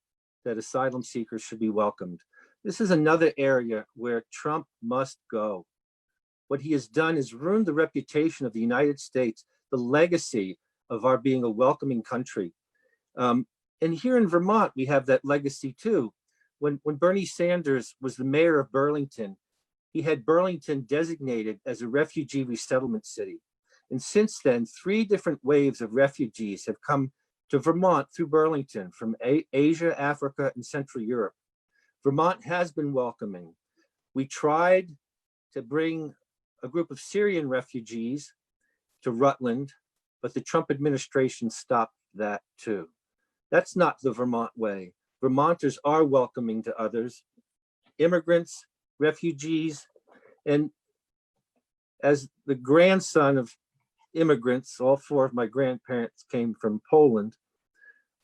that asylum seekers should be welcomed. This is another area where Trump must go. What he has done is ruined the reputation of the United States, the legacy of our being a welcoming country. And here in Vermont, we have that legacy too. When Bernie Sanders was the mayor of Burlington, he had Burlington designated as a refugee resettlement city. And since then, 3 different waves of refugees have come to Vermont through Burlington from Asia, Africa, and Central Europe. Vermont has been welcoming. We tried to bring a group of Syrian refugees to Rutland, but the Trump administration stopped that too. That's not the Vermont way. Vermonters are welcoming to others, immigrants, refugees, and as the grandson of immigrants, all 4 of my grandparents came from Poland.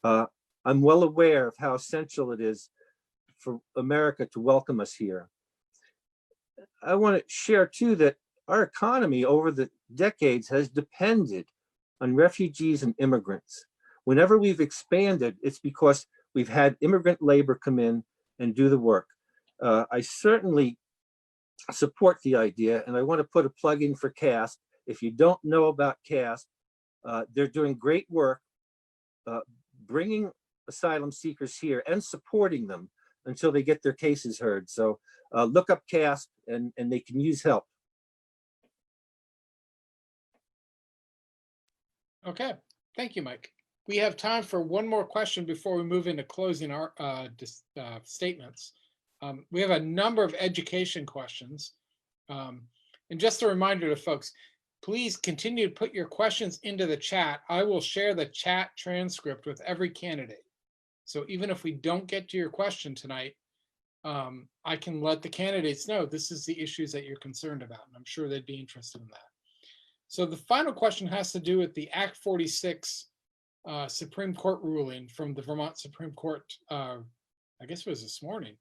I'm well aware of how essential it is for America to welcome us here. I want to share too that our economy over the decades has depended on refugees and immigrants. Whenever we've expanded, it's because we've had immigrant labor come in and do the work. I certainly support the idea, and I want to put a plug in for CAST. If you don't know about CAST, they're doing great work bringing asylum seekers here and supporting them until they get their cases heard. So look up CAST and they can use help. Okay, thank you, Mike. We have time for one more question before we move into closing our statements. We have a number of education questions. And just a reminder to folks, please continue to put your questions into the chat. I will share the chat transcript with every candidate. So even if we don't get to your question tonight, I can let the candidates know this is the issues that you're concerned about. And I'm sure they'd be interested in that. So the final question has to do with the Act 46 Supreme Court ruling from the Vermont Supreme Court, I guess it was this morning,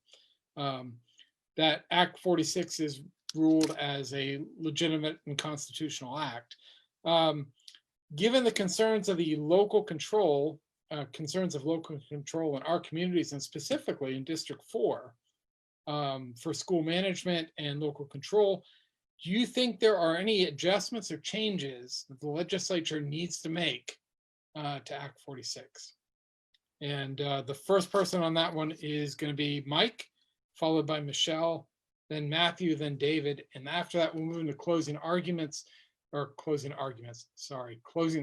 that Act 46 is ruled as a legitimate and constitutional act. Given the concerns of the local control, concerns of local control in our communities and specifically in District 4 for school management and local control, do you think there are any adjustments or changes that the legislature needs to make to Act 46? And the first person on that one is going to be Mike, followed by Michelle, then Matthew, then David. And after that, we'll move into closing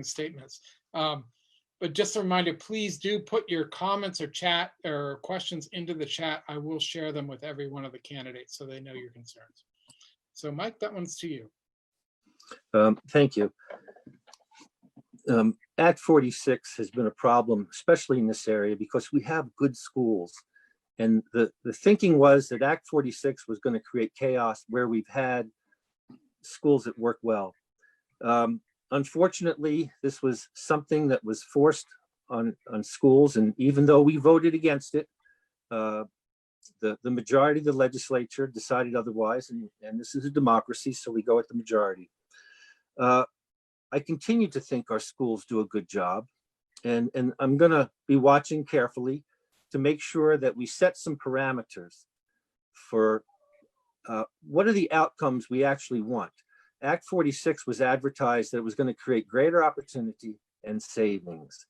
statements. But just a reminder, please do put your comments or chat or questions into the chat. I will share them with every one of the candidates so they know your concerns. So Mike, that one's to you. Thank you. Act 46 has been a problem, especially in this area, because we have good schools. And the thinking was that Act 46 was going to create chaos where we've had schools that work well. Unfortunately, this was something that was forced on schools. And even though we voted against it, the majority of the legislature decided otherwise. And this is a democracy, so we go with the majority. I continue to think our schools do a good job. And I'm going to be watching carefully to make sure that we set some parameters for what are the outcomes we actually want. Act 46 was advertised that it was going to create greater opportunity and savings.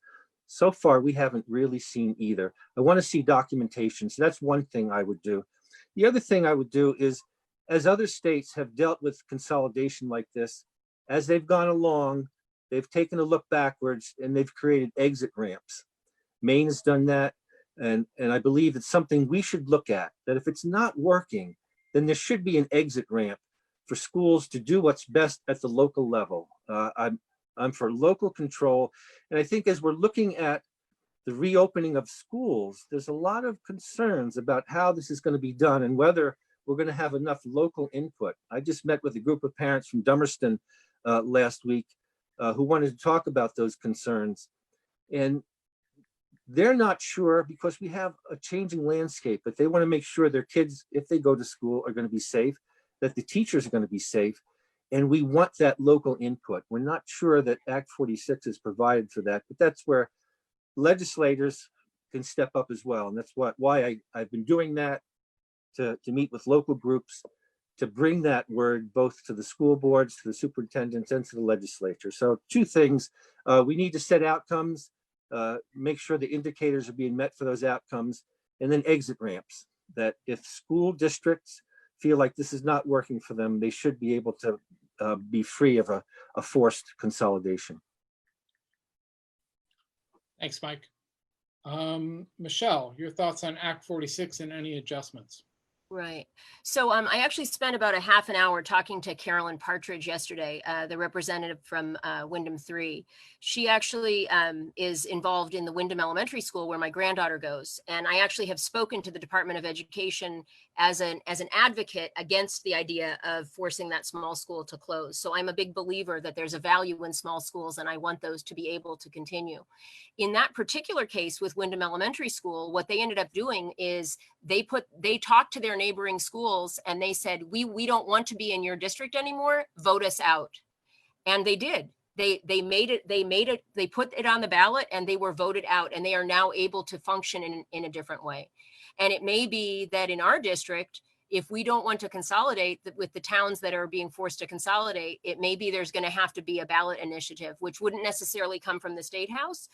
So far, we haven't really seen either. I want to see documentation. So that's one thing I would do. The other thing I would do is, as other states have dealt with consolidation like this, as they've gone along, they've taken a look backwards and they've created exit ramps. Maine has done that. And I believe it's something we should look at, that if it's not working, then there should be an exit ramp for schools to do what's best at the local level. I'm for local control. And I think as we're looking at the reopening of schools, there's a lot of concerns about how this is going to be done and whether we're going to have enough local input. I just met with a group of parents from Dummerston last week who wanted to talk about those concerns. And they're not sure because we have a changing landscape, but they want to make sure their kids, if they go to school, are going to be safe, that the teachers are going to be safe. And we want that local input. We're not sure that Act 46 is provided for that, but that's where legislators can step up as well. And that's why I've been doing that, to meet with local groups, to bring that word both to the school boards, to the superintendents, and to the legislature. So two things, we need to set outcomes, make sure the indicators are being met for those outcomes, and then exit ramps, that if school districts feel like this is not working for them, they should be able to be free of a forced consolidation. Thanks, Mike. Michelle, your thoughts on Act 46 and any adjustments? Right. So I actually spent about a half an hour talking to Carolyn Partridge yesterday, the representative from Windham-4. She actually is involved in the Windham Elementary School where my granddaughter goes. And I actually have spoken to the Department of Education as an advocate against the idea of forcing that small school to close. So I'm a big believer that there's a value in small schools, and I want those to be able to continue. In that particular case with Windham Elementary School, what they ended up doing is they talked to their neighboring schools and they said, we don't want to be in your district anymore, vote us out. And they did. They put it on the ballot and they were voted out, and they are now able to function in a different way. And it may be that in our district, if we don't want to consolidate with the towns that are being forced to consolidate, it may be there's going to have to be a ballot initiative, which wouldn't necessarily come from the State House.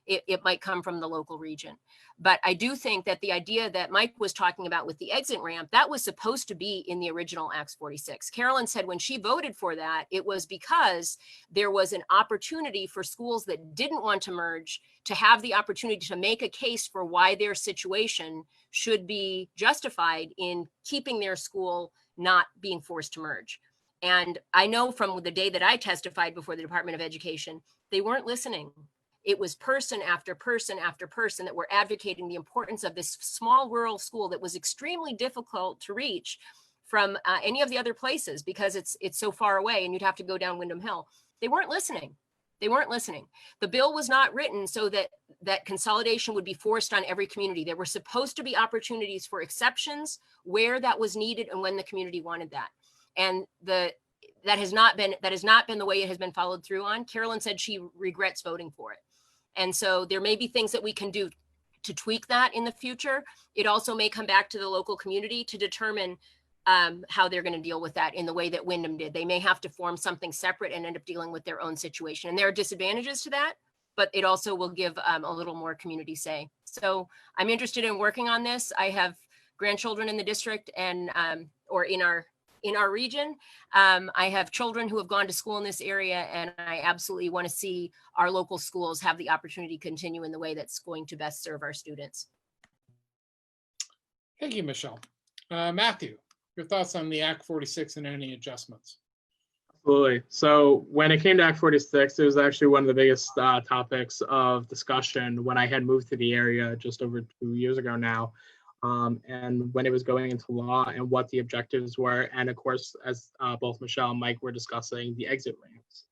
It might come from the local region. But I do think that the idea that Mike was talking about with the exit ramp, that was supposed to be in the original Act 46. Carolyn said when she voted for that, it was because there was an opportunity for schools that didn't want to merge to have the opportunity to make a case for why their situation should be justified in keeping their school not being forced to merge. And I know from the day that I testified before the Department of Education, they weren't listening. It was person after person after person that were advocating the importance of this small rural school that was extremely difficult to reach from any of the other places because it's so far away and you'd have to go down Windham Hill. They weren't listening. They weren't listening. The bill was not written so that consolidation would be forced on every community. There were supposed to be opportunities for exceptions where that was needed and when the community wanted that. And that has not been the way it has been followed through on. Carolyn said she regrets voting for it. And so there may be things that we can do to tweak that in the future. It also may come back to the local community to determine how they're going to deal with that in the way that Windham did. They may have to form something separate and end up dealing with their own situation. And there are disadvantages to that, but it also will give a little more community say. So I'm interested in working on this. I have grandchildren in the district and or in our region. I have children who have gone to school in this area, and I absolutely want to see our local schools have the opportunity to continue in the way that's going to best serve our students. Thank you, Michelle. Matthew, your thoughts on the Act 46 and any adjustments? Absolutely. So when it came to Act 46, it was actually one of the biggest topics of discussion when I had moved to the area just over 2 years ago now. And when it was going into law and what the objectives were. And of course, as both Michelle and Mike were discussing, the exit ramps.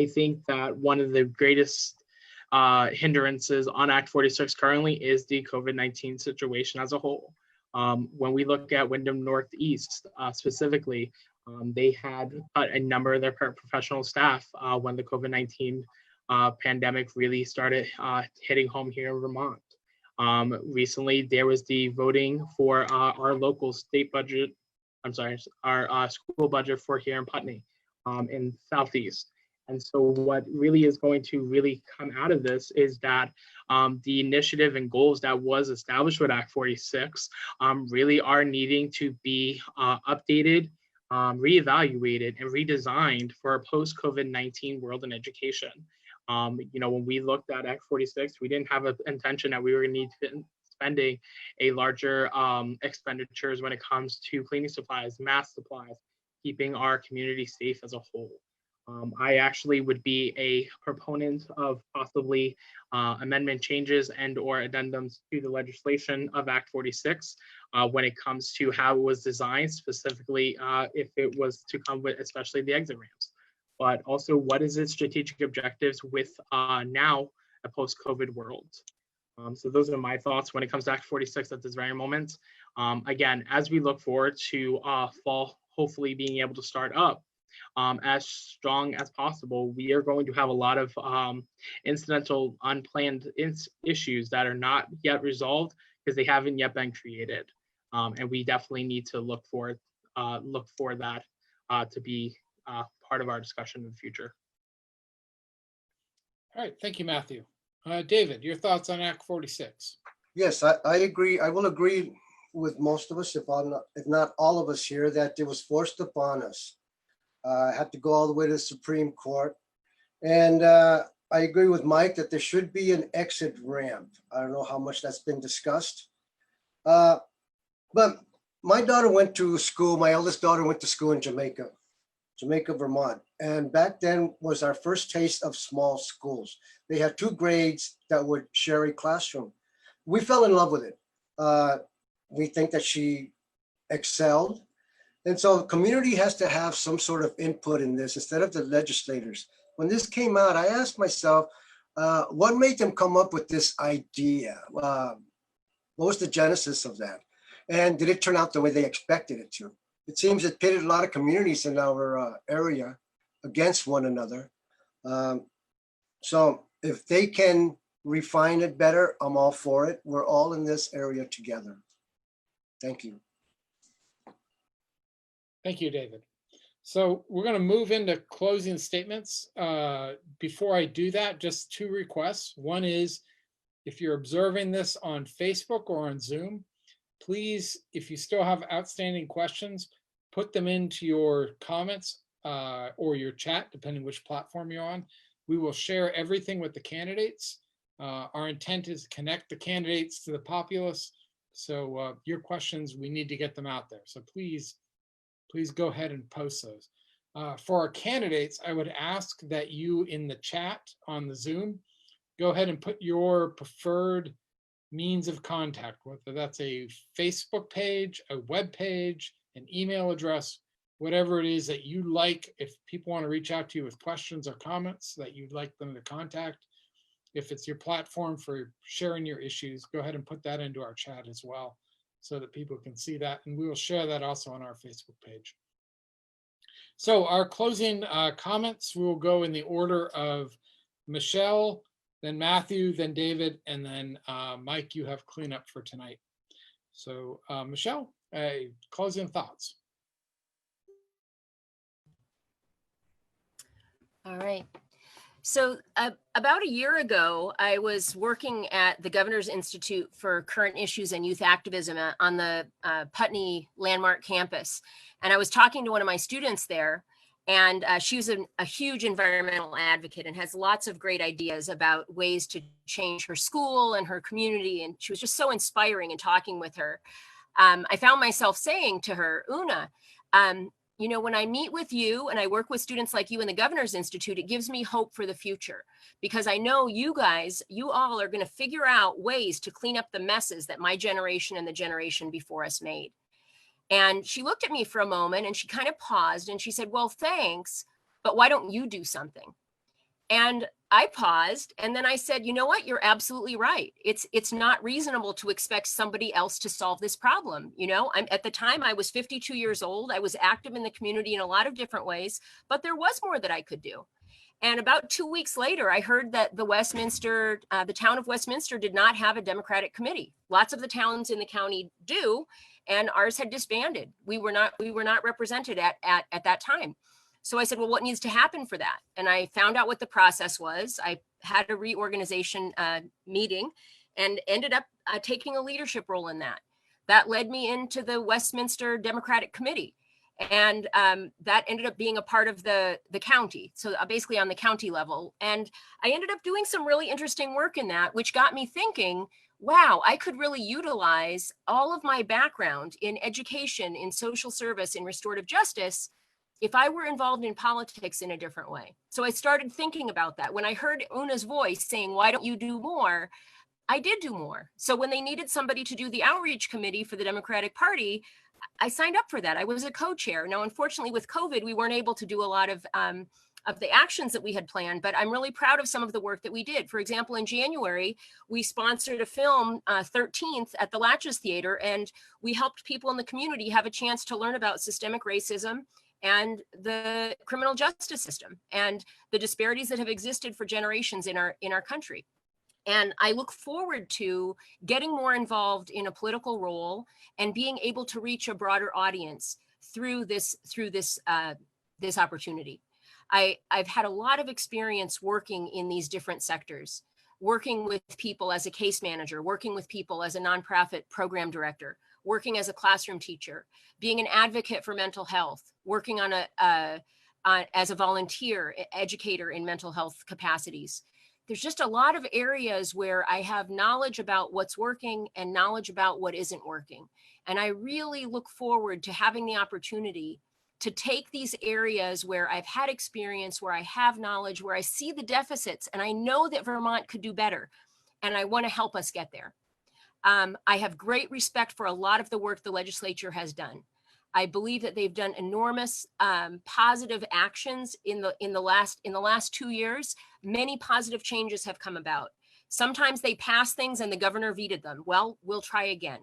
I think that one of the greatest hindrances on Act 46 currently is the COVID-19 situation as a whole. When we look at Windham Northeast specifically, they had cut a number of their professional staff when the COVID-19 pandemic really started hitting home here in Vermont. Recently, there was the voting for our local state budget, our school budget for here in Putney in Southeast. And so what really is going to really come out of this is that the initiative and goals that was established with Act 46 really are needing to be updated, reevaluated, and redesigned for a post-COVID-19 world in education. When we looked at Act 46, we didn't have an intention that we were going to need to spending a larger expenditures when it comes to cleaning supplies, mask supplies, keeping our community safe as a whole. I actually would be a proponent of possibly amendment changes and or addendums to the legislation of Act 46 when it comes to how it was designed, specifically if it was to come with especially the exit ramps. But also, what is its strategic objectives with now a post-COVID world? So those are my thoughts when it comes to Act 46 at this very moment. Again, as we look forward to fall, hopefully being able to start up as strong as possible, we are going to have a lot of incidental, unplanned issues that are not yet resolved because they haven't yet been created. And we definitely need to look for that to be part of our discussion in the future. All right, thank you, Matthew. David, your thoughts on Act 46? Yes, I agree. I will agree with most of us, if not all of us here, that it was forced upon us. Had to go all the way to the Supreme Court. And I agree with Mike that there should be an exit ramp. I don't know how much that's been discussed. But my daughter went to school, my eldest daughter went to school in Jamaica, Vermont. And back then was our first taste of small schools. They had 2 grades that would share a classroom. We fell in love with it. We think that she excelled. And so the community has to have some sort of input in this instead of the legislators. When this came out, I asked myself, what made them come up with this idea? What was the genesis of that? And did it turn out the way they expected it to? It seems it pitted a lot of communities in our area against one another. So if they can refine it better, I'm all for it. We're all in this area together. Thank you. Thank you, David. So we're going to move into closing statements. Before I do that, just 2 requests. One is, if you're observing this on Facebook or on Zoom, please, if you still have outstanding questions, put them into your comments or your chat, depending which platform you're on. We will share everything with the candidates. Our intent is to connect the candidates to the populace. So your questions, we need to get them out there. So please go ahead and post those. For our candidates, I would ask that you in the chat on the Zoom, go ahead and put your preferred means of contact, whether that's a Facebook page, a web page, an email address, whatever it is that you like. If people want to reach out to you with questions or comments that you'd like them to contact, if it's your platform for sharing your issues, go ahead and put that into our chat as well, so that people can see that, and we will share that also on our Facebook page. So our closing comments will go in the order of Michelle, then Matthew, then David, and then Mike, you have cleanup for tonight. So Michelle, closing thoughts. All right. So about a year ago, I was working at the Governor's Institute for Current Issues and Youth Activism on the Putney Landmark campus. And I was talking to one of my students there, and she was a huge environmental advocate and has lots of great ideas about ways to change her school and her community. And she was just so inspiring in talking with her. I found myself saying to her, Una, you know, when I meet with you and I work with students like you in the Governor's Institute, it gives me hope for the future, because I know you guys, you all are going to figure out ways to clean up the messes that my generation and the generation before us made. And she looked at me for a moment and she kind of paused and she said, well, thanks, but why don't you do something? And I paused, and then I said, you know what? You're absolutely right. It's not reasonable to expect somebody else to solve this problem. You know, at the time I was 52 years old. I was active in the community in a lot of different ways, but there was more that I could do. And about 2 weeks later, I heard that the town of Westminster did not have a Democratic committee. Lots of the towns in the county do, and ours had disbanded. We were not represented at that time. So I said, well, what needs to happen for that? And I found out what the process was. I had a reorganization meeting and ended up taking a leadership role in that. That led me into the Westminster Democratic Committee. And that ended up being a part of the county. So basically on the county level. And I ended up doing some really interesting work in that, which got me thinking, wow, I could really utilize all of my background in education, in social service, in restorative justice if I were involved in politics in a different way. So I started thinking about that. When I heard Una's voice saying, why don't you do more? I did do more. So when they needed somebody to do the outreach committee for the Democratic Party, I signed up for that. I was a co-chair. Now, unfortunately, with COVID, we weren't able to do a lot of the actions that we had planned, but I'm really proud of some of the work that we did. For example, in January, we sponsored a film, 13th, at the Latches Theater, and we helped people in the community have a chance to learn about systemic racism and the criminal justice system and the disparities that have existed for generations in our country. And I look forward to getting more involved in a political role and being able to reach a broader audience through this opportunity. I've had a lot of experience working in these different sectors, working with people as a case manager, working with people as a nonprofit program director, working as a classroom teacher, being an advocate for mental health, working as a volunteer educator in mental health capacities. There's just a lot of areas where I have knowledge about what's working and knowledge about what isn't working. And I really look forward to having the opportunity to take these areas where I've had experience, where I have knowledge, where I see the deficits, and I know that Vermont could do better. And I want to help us get there. I have great respect for a lot of the work the legislature has done. I believe that they've done enormous positive actions in the last 2 years. Many positive changes have come about. Sometimes they pass things and the governor vetoed them. Well, we'll try again.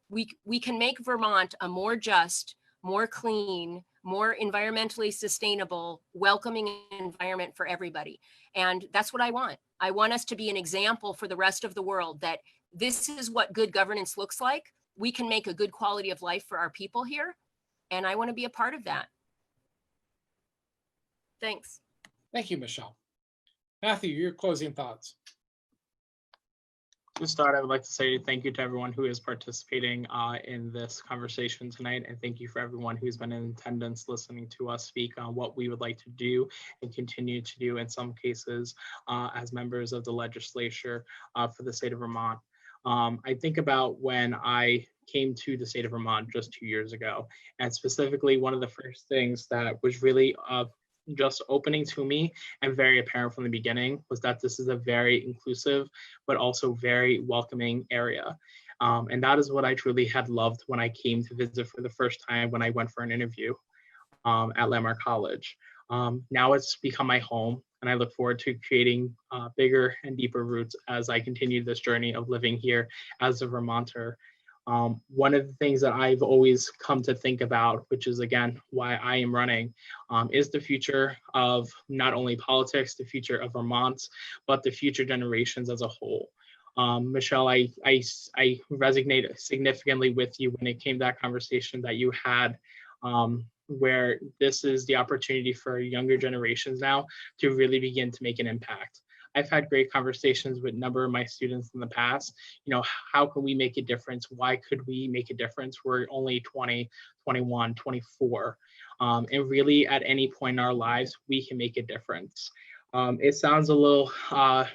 We can make Vermont a more just, more clean, more environmentally sustainable, welcoming environment for everybody. And that's what I want. I want us to be an example for the rest of the world that this is what good governance looks like. We can make a good quality of life for our people here. And I want to be a part of that. Thanks. Thank you, Michelle. Matthew, your closing thoughts. To start, I would like to say thank you to everyone who is participating in this conversation tonight, and thank you for everyone who's been in attendance listening to us speak on what we would like to do and continue to do in some cases as members of the legislature for the state of Vermont. I think about when I came to the state of Vermont just 2 years ago, and specifically one of the first things that was really just opening to me and very apparent from the beginning was that this is a very inclusive but also very welcoming area. And that is what I truly had loved when I came to visit for the first time when I went for an interview at Landmark College. Now it's become my home, and I look forward to creating bigger and deeper roots as I continue this journey of living here as a Vermonter. One of the things that I've always come to think about, which is again why I am running, is the future of not only politics, the future of Vermont, but the future generations as a whole. Michelle, I resonate significantly with you when it came to that conversation that you had, where this is the opportunity for younger generations now to really begin to make an impact. I've had great conversations with a number of my students in the past. You know, how can we make a difference? Why could we make a difference? We're only 20, 21, 24. And really at any point in our lives, we can make a difference. It sounds a little, a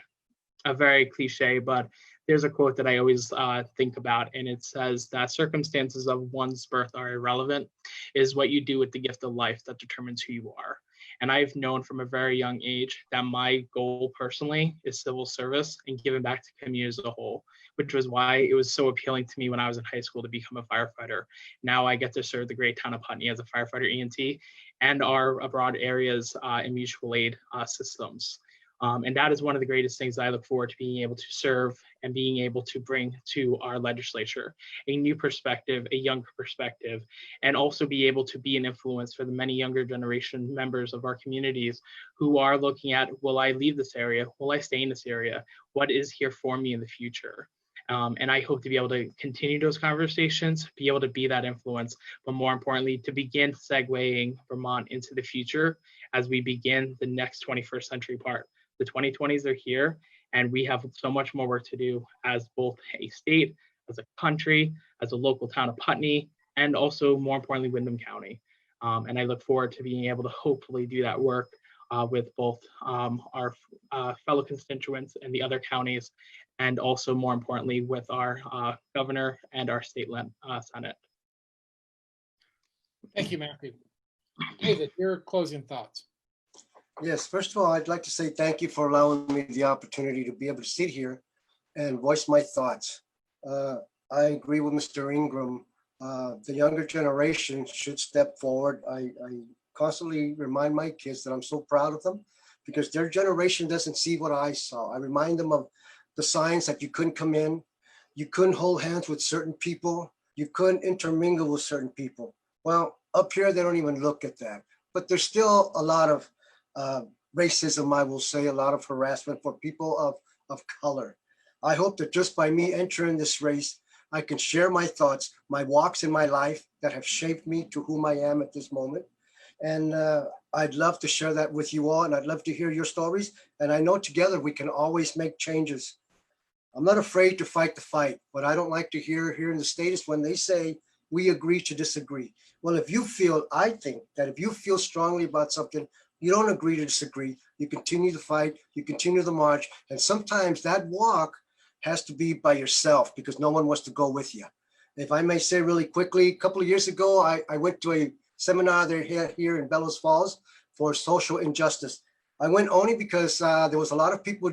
very cliche, but there's a quote that I always think about, and it says that circumstances of one's birth are irrelevant. It is what you do with the gift of life that determines who you are. And I've known from a very young age that my goal personally is civil service and giving back to community as a whole, which was why it was so appealing to me when I was in high school to become a firefighter. Now I get to serve the great town of Putney as a firefighter EMT and our abroad areas in mutual aid systems. And that is one of the greatest things that I look forward to being able to serve and being able to bring to our legislature, a new perspective, a younger perspective, and also be able to be an influence for the many younger generation members of our communities who are looking at, will I leave this area? Will I stay in this area? What is here for me in the future? And I hope to be able to continue those conversations, be able to be that influence, but more importantly, to begin segueing Vermont into the future as we begin the next 21st century part. The 2020s are here, and we have so much more work to do as both a state, as a country, as a local town of Putney, and also more importantly, Windham County. And I look forward to being able to hopefully do that work with both our fellow constituents in the other counties, and also more importantly with our governor and our state Senate. Thank you, Matthew. David, your closing thoughts. Yes, first of all, I'd like to say thank you for allowing me the opportunity to be able to sit here and voice my thoughts. I agree with Mr. Ingram. The younger generation should step forward. I constantly remind my kids that I'm so proud of them because their generation doesn't see what I saw. I remind them of the signs that you couldn't come in, you couldn't hold hands with certain people, you couldn't intermingle with certain people. Well, up here, they don't even look at that. But there's still a lot of racism, I will say, a lot of harassment for people of color. I hope that just by me entering this race, I can share my thoughts, my walks in my life that have shaped me to whom I am at this moment. And I'd love to share that with you all, and I'd love to hear your stories. And I know together we can always make changes. I'm not afraid to fight the fight. What I don't like to hear here in the state is when they say we agree to disagree. Well, I think that if you feel strongly about something, you don't agree to disagree. You continue the fight, you continue the march. And sometimes that walk has to be by yourself because no one wants to go with you. If I may say really quickly, a couple of years ago, I went to a seminar here in Bellows Falls for social injustice. I went only because there was a lot of people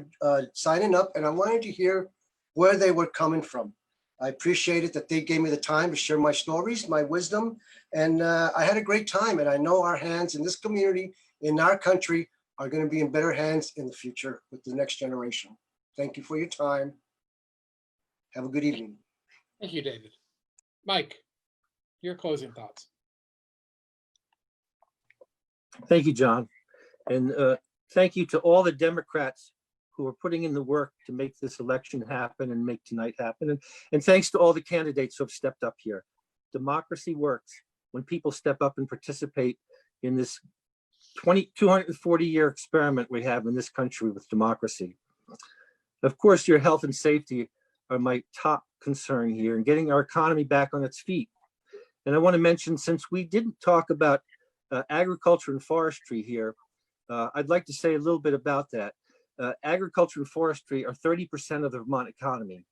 signing up and I wanted to hear where they were coming from. I appreciated that they gave me the time to share my stories, my wisdom, and I had a great time. And I know our hands in this community, in our country, are going to be in better hands in the future with the next generation. Thank you for your time. Have a good evening. Thank you, David. Mike, your closing thoughts. Thank you, John. And thank you to all the Democrats who are putting in the work to make this election happen and make tonight happen. And thanks to all the candidates who have stepped up here. Democracy works when people step up and participate in this 240-year experiment we have in this country with democracy. Of course, your health and safety are my top concern here and getting our economy back on its feet. And I want to mention, since we didn't talk about agriculture and forestry here, I'd like to say a little bit about that. Agriculture and forestry are 30% of the Vermont economy,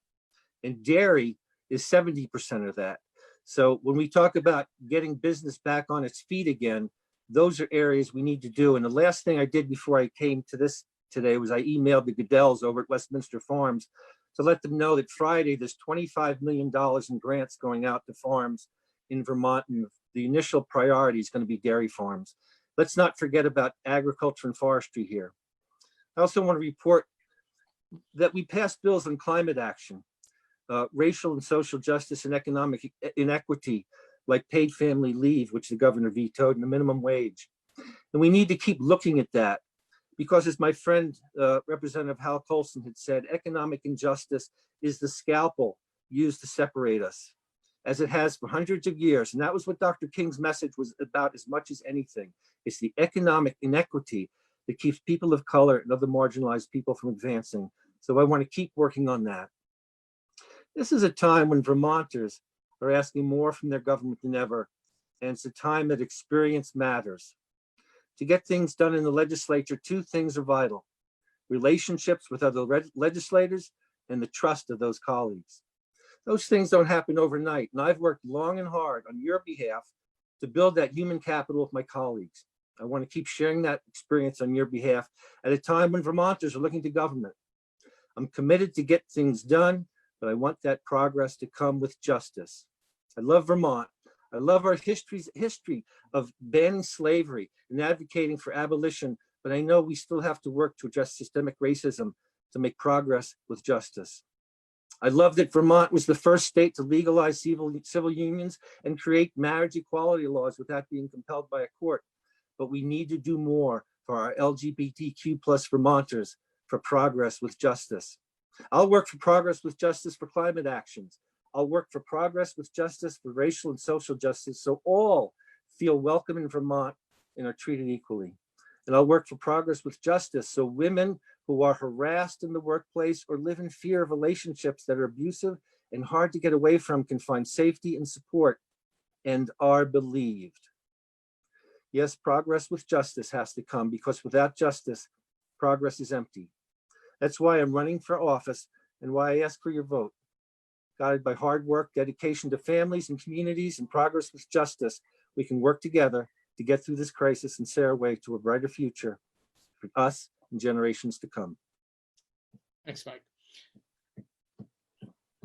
and dairy is 70% of that. So when we talk about getting business back on its feet again, those are areas we need to do. And the last thing I did before I came to this today was I emailed the Goodells over at Westminster Farms to let them know that Friday there's $25 million in grants going out to farms in Vermont, and the initial priority is going to be dairy farms. Let's not forget about agriculture and forestry here. I also want to report that we passed bills on climate action, racial and social justice and economic inequity, like paid family leave, which the governor vetoed, and the minimum wage. And we need to keep looking at that because, as my friend, Representative Hal Colson had said, economic injustice is the scalpel used to separate us, as it has for hundreds of years. And that was what Dr. King's message was about as much as anything. It's the economic inequity that keeps people of color and other marginalized people from advancing. So I want to keep working on that. This is a time when Vermonters are asking more from their government than ever, and it's a time that experience matters. To get things done in the legislature, two things are vital: relationships with other legislators and the trust of those colleagues. Those things don't happen overnight, and I've worked long and hard on your behalf to build that human capital with my colleagues. I want to keep sharing that experience on your behalf at a time when Vermonters are looking to government. I'm committed to get things done, but I want that progress to come with justice. I love Vermont. I love our history of banning slavery and advocating for abolition, but I know we still have to work to address systemic racism to make progress with justice. I love that Vermont was the first state to legalize civil unions and create marriage equality laws without being compelled by a court. But we need to do more for our LGBTQ plus Vermonters for progress with justice. I'll work for progress with justice for climate actions. I'll work for progress with justice for racial and social justice so all feel welcome in Vermont and are treated equally. And I'll work for progress with justice so women who are harassed in the workplace or live in fear of relationships that are abusive and hard to get away from can find safety and support and are believed. Yes, progress with justice has to come, because without justice, progress is empty. That's why I'm running for office and why I ask for your vote. Guided by hard work, dedication to families and communities, and progress with justice, we can work together to get through this crisis and say our way to a brighter future for us and generations to come. Thanks, Mike.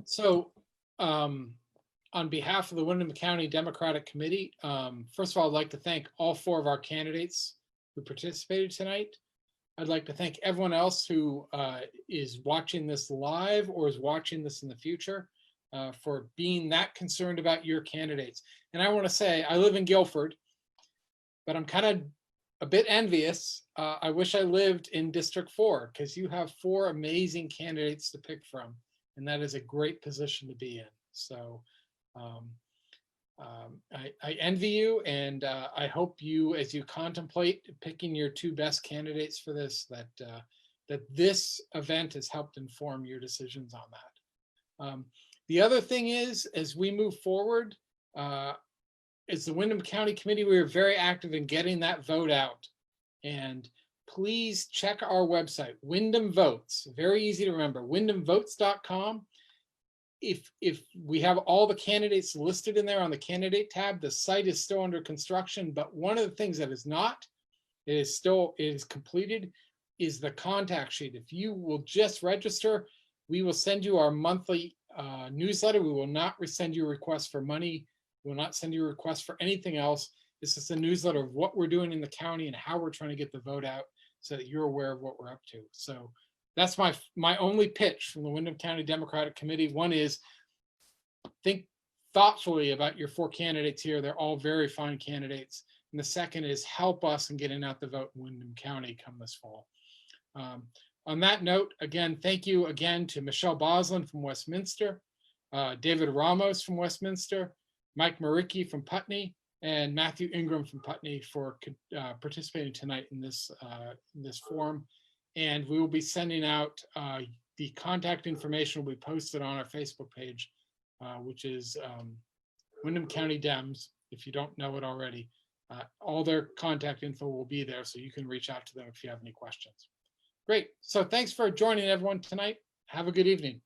So on behalf of the Windham County Democratic Committee, first of all, I'd like to thank all 4 of our candidates who participated tonight. I'd like to thank everyone else who is watching this live or is watching this in the future for being that concerned about your candidates. And I want to say, I live in Guilford, but I'm kind of a bit envious. I wish I lived in District 4 because you have 4 amazing candidates to pick from, and that is a great position to be in. So I envy you, and I hope you, as you contemplate picking your 2 best candidates for this, that this event has helped inform your decisions on that. The other thing is, as we move forward, as the Windham County Committee, we are very active in getting that vote out. And please check our website, Windham Votes. Very easy to remember, windhamvotes.com. If we have all the candidates listed in there on the candidate tab, the site is still under construction, but one of the things that is not, it is completed, is the contact sheet. If you will just register, we will send you our monthly newsletter. We will not send you a request for money. We will not send you a request for anything else. This is a newsletter of what we're doing in the county and how we're trying to get the vote out so that you're aware of what we're up to. So that's my only pitch from the Windham County Democratic Committee. One is think thoughtfully about your 4 candidates here. They're all very fine candidates. And the second is help us in getting out the vote in Windham County come this fall. On that note, again, thank you again to Michelle Boslin from Westminster, David Ramos from Westminster, Mike Maricki from Putney, and Mathew Ingram from Putney for participating tonight in this forum. And we will be sending out the contact information will be posted on our Facebook page, which is Windham County Dems, if you don't know it already. All their contact info will be there, so you can reach out to them if you have any questions. Great. So thanks for joining everyone tonight. Have a good evening.